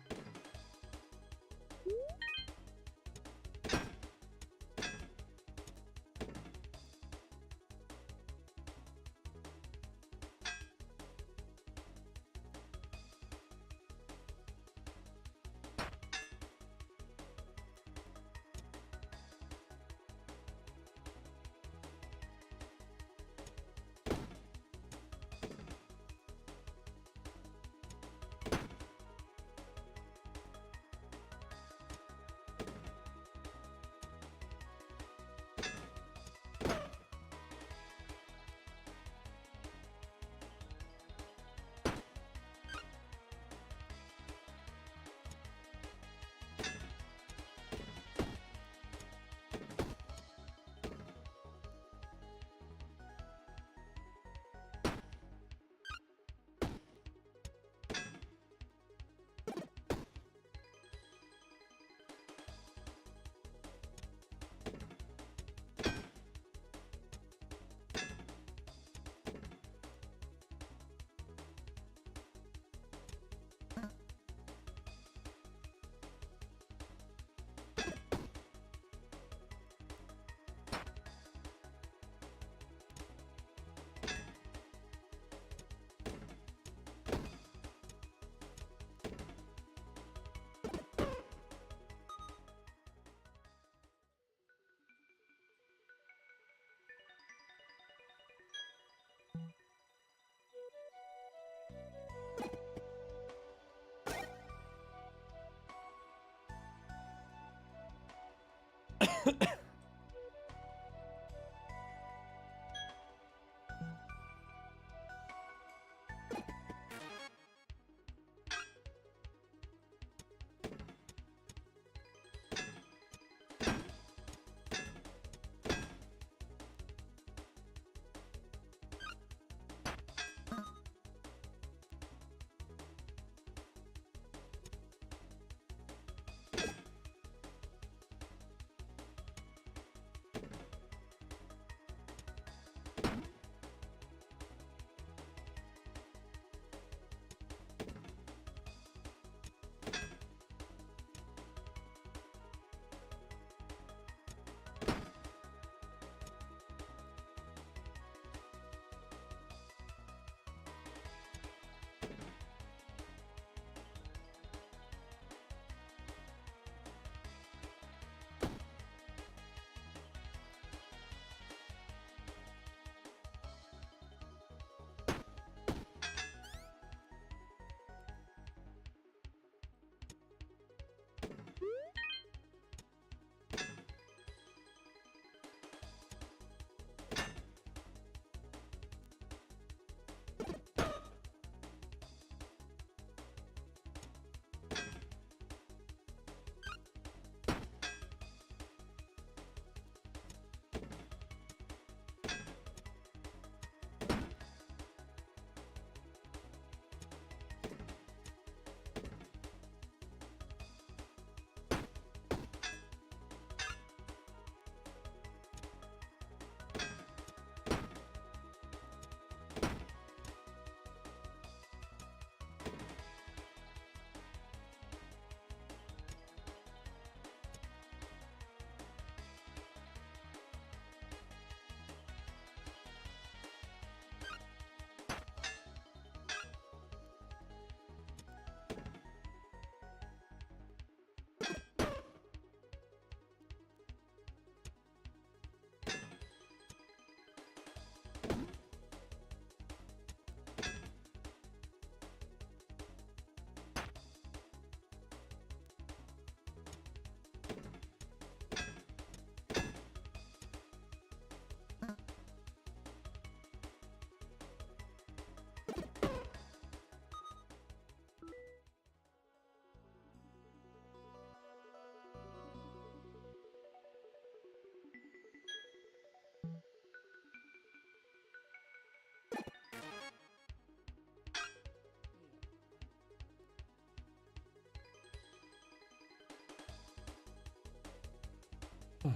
Yep.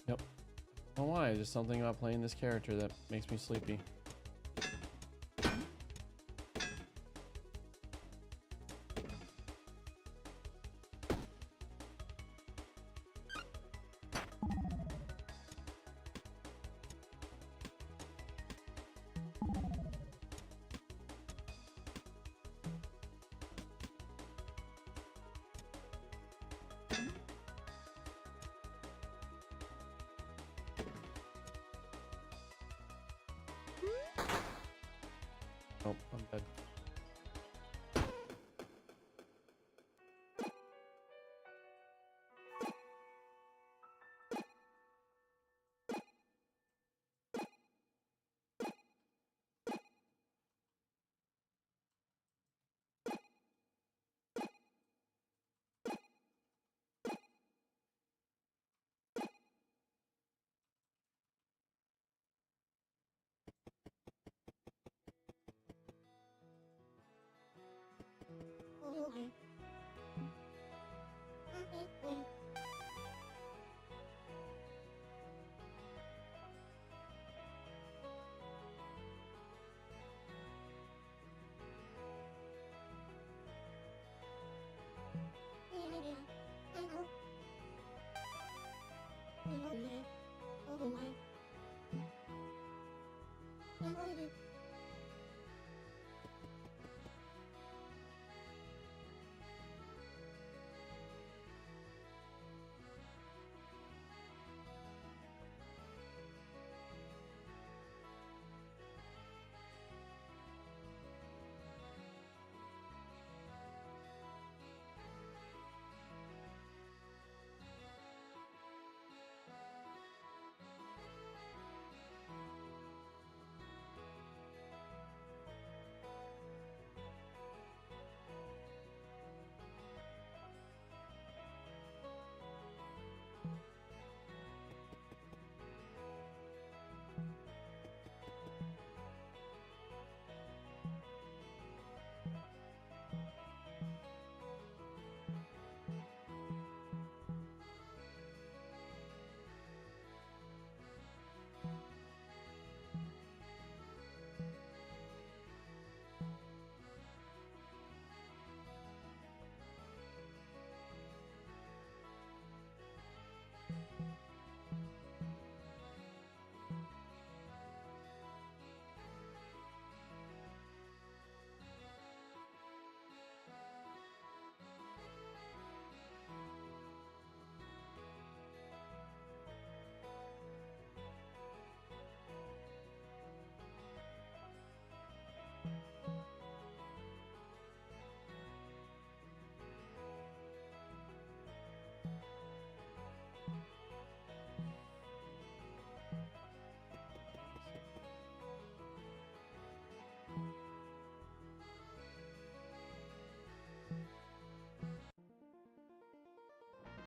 I don't know why. There's something about playing this character that makes me sleepy. Oh, I'm dead.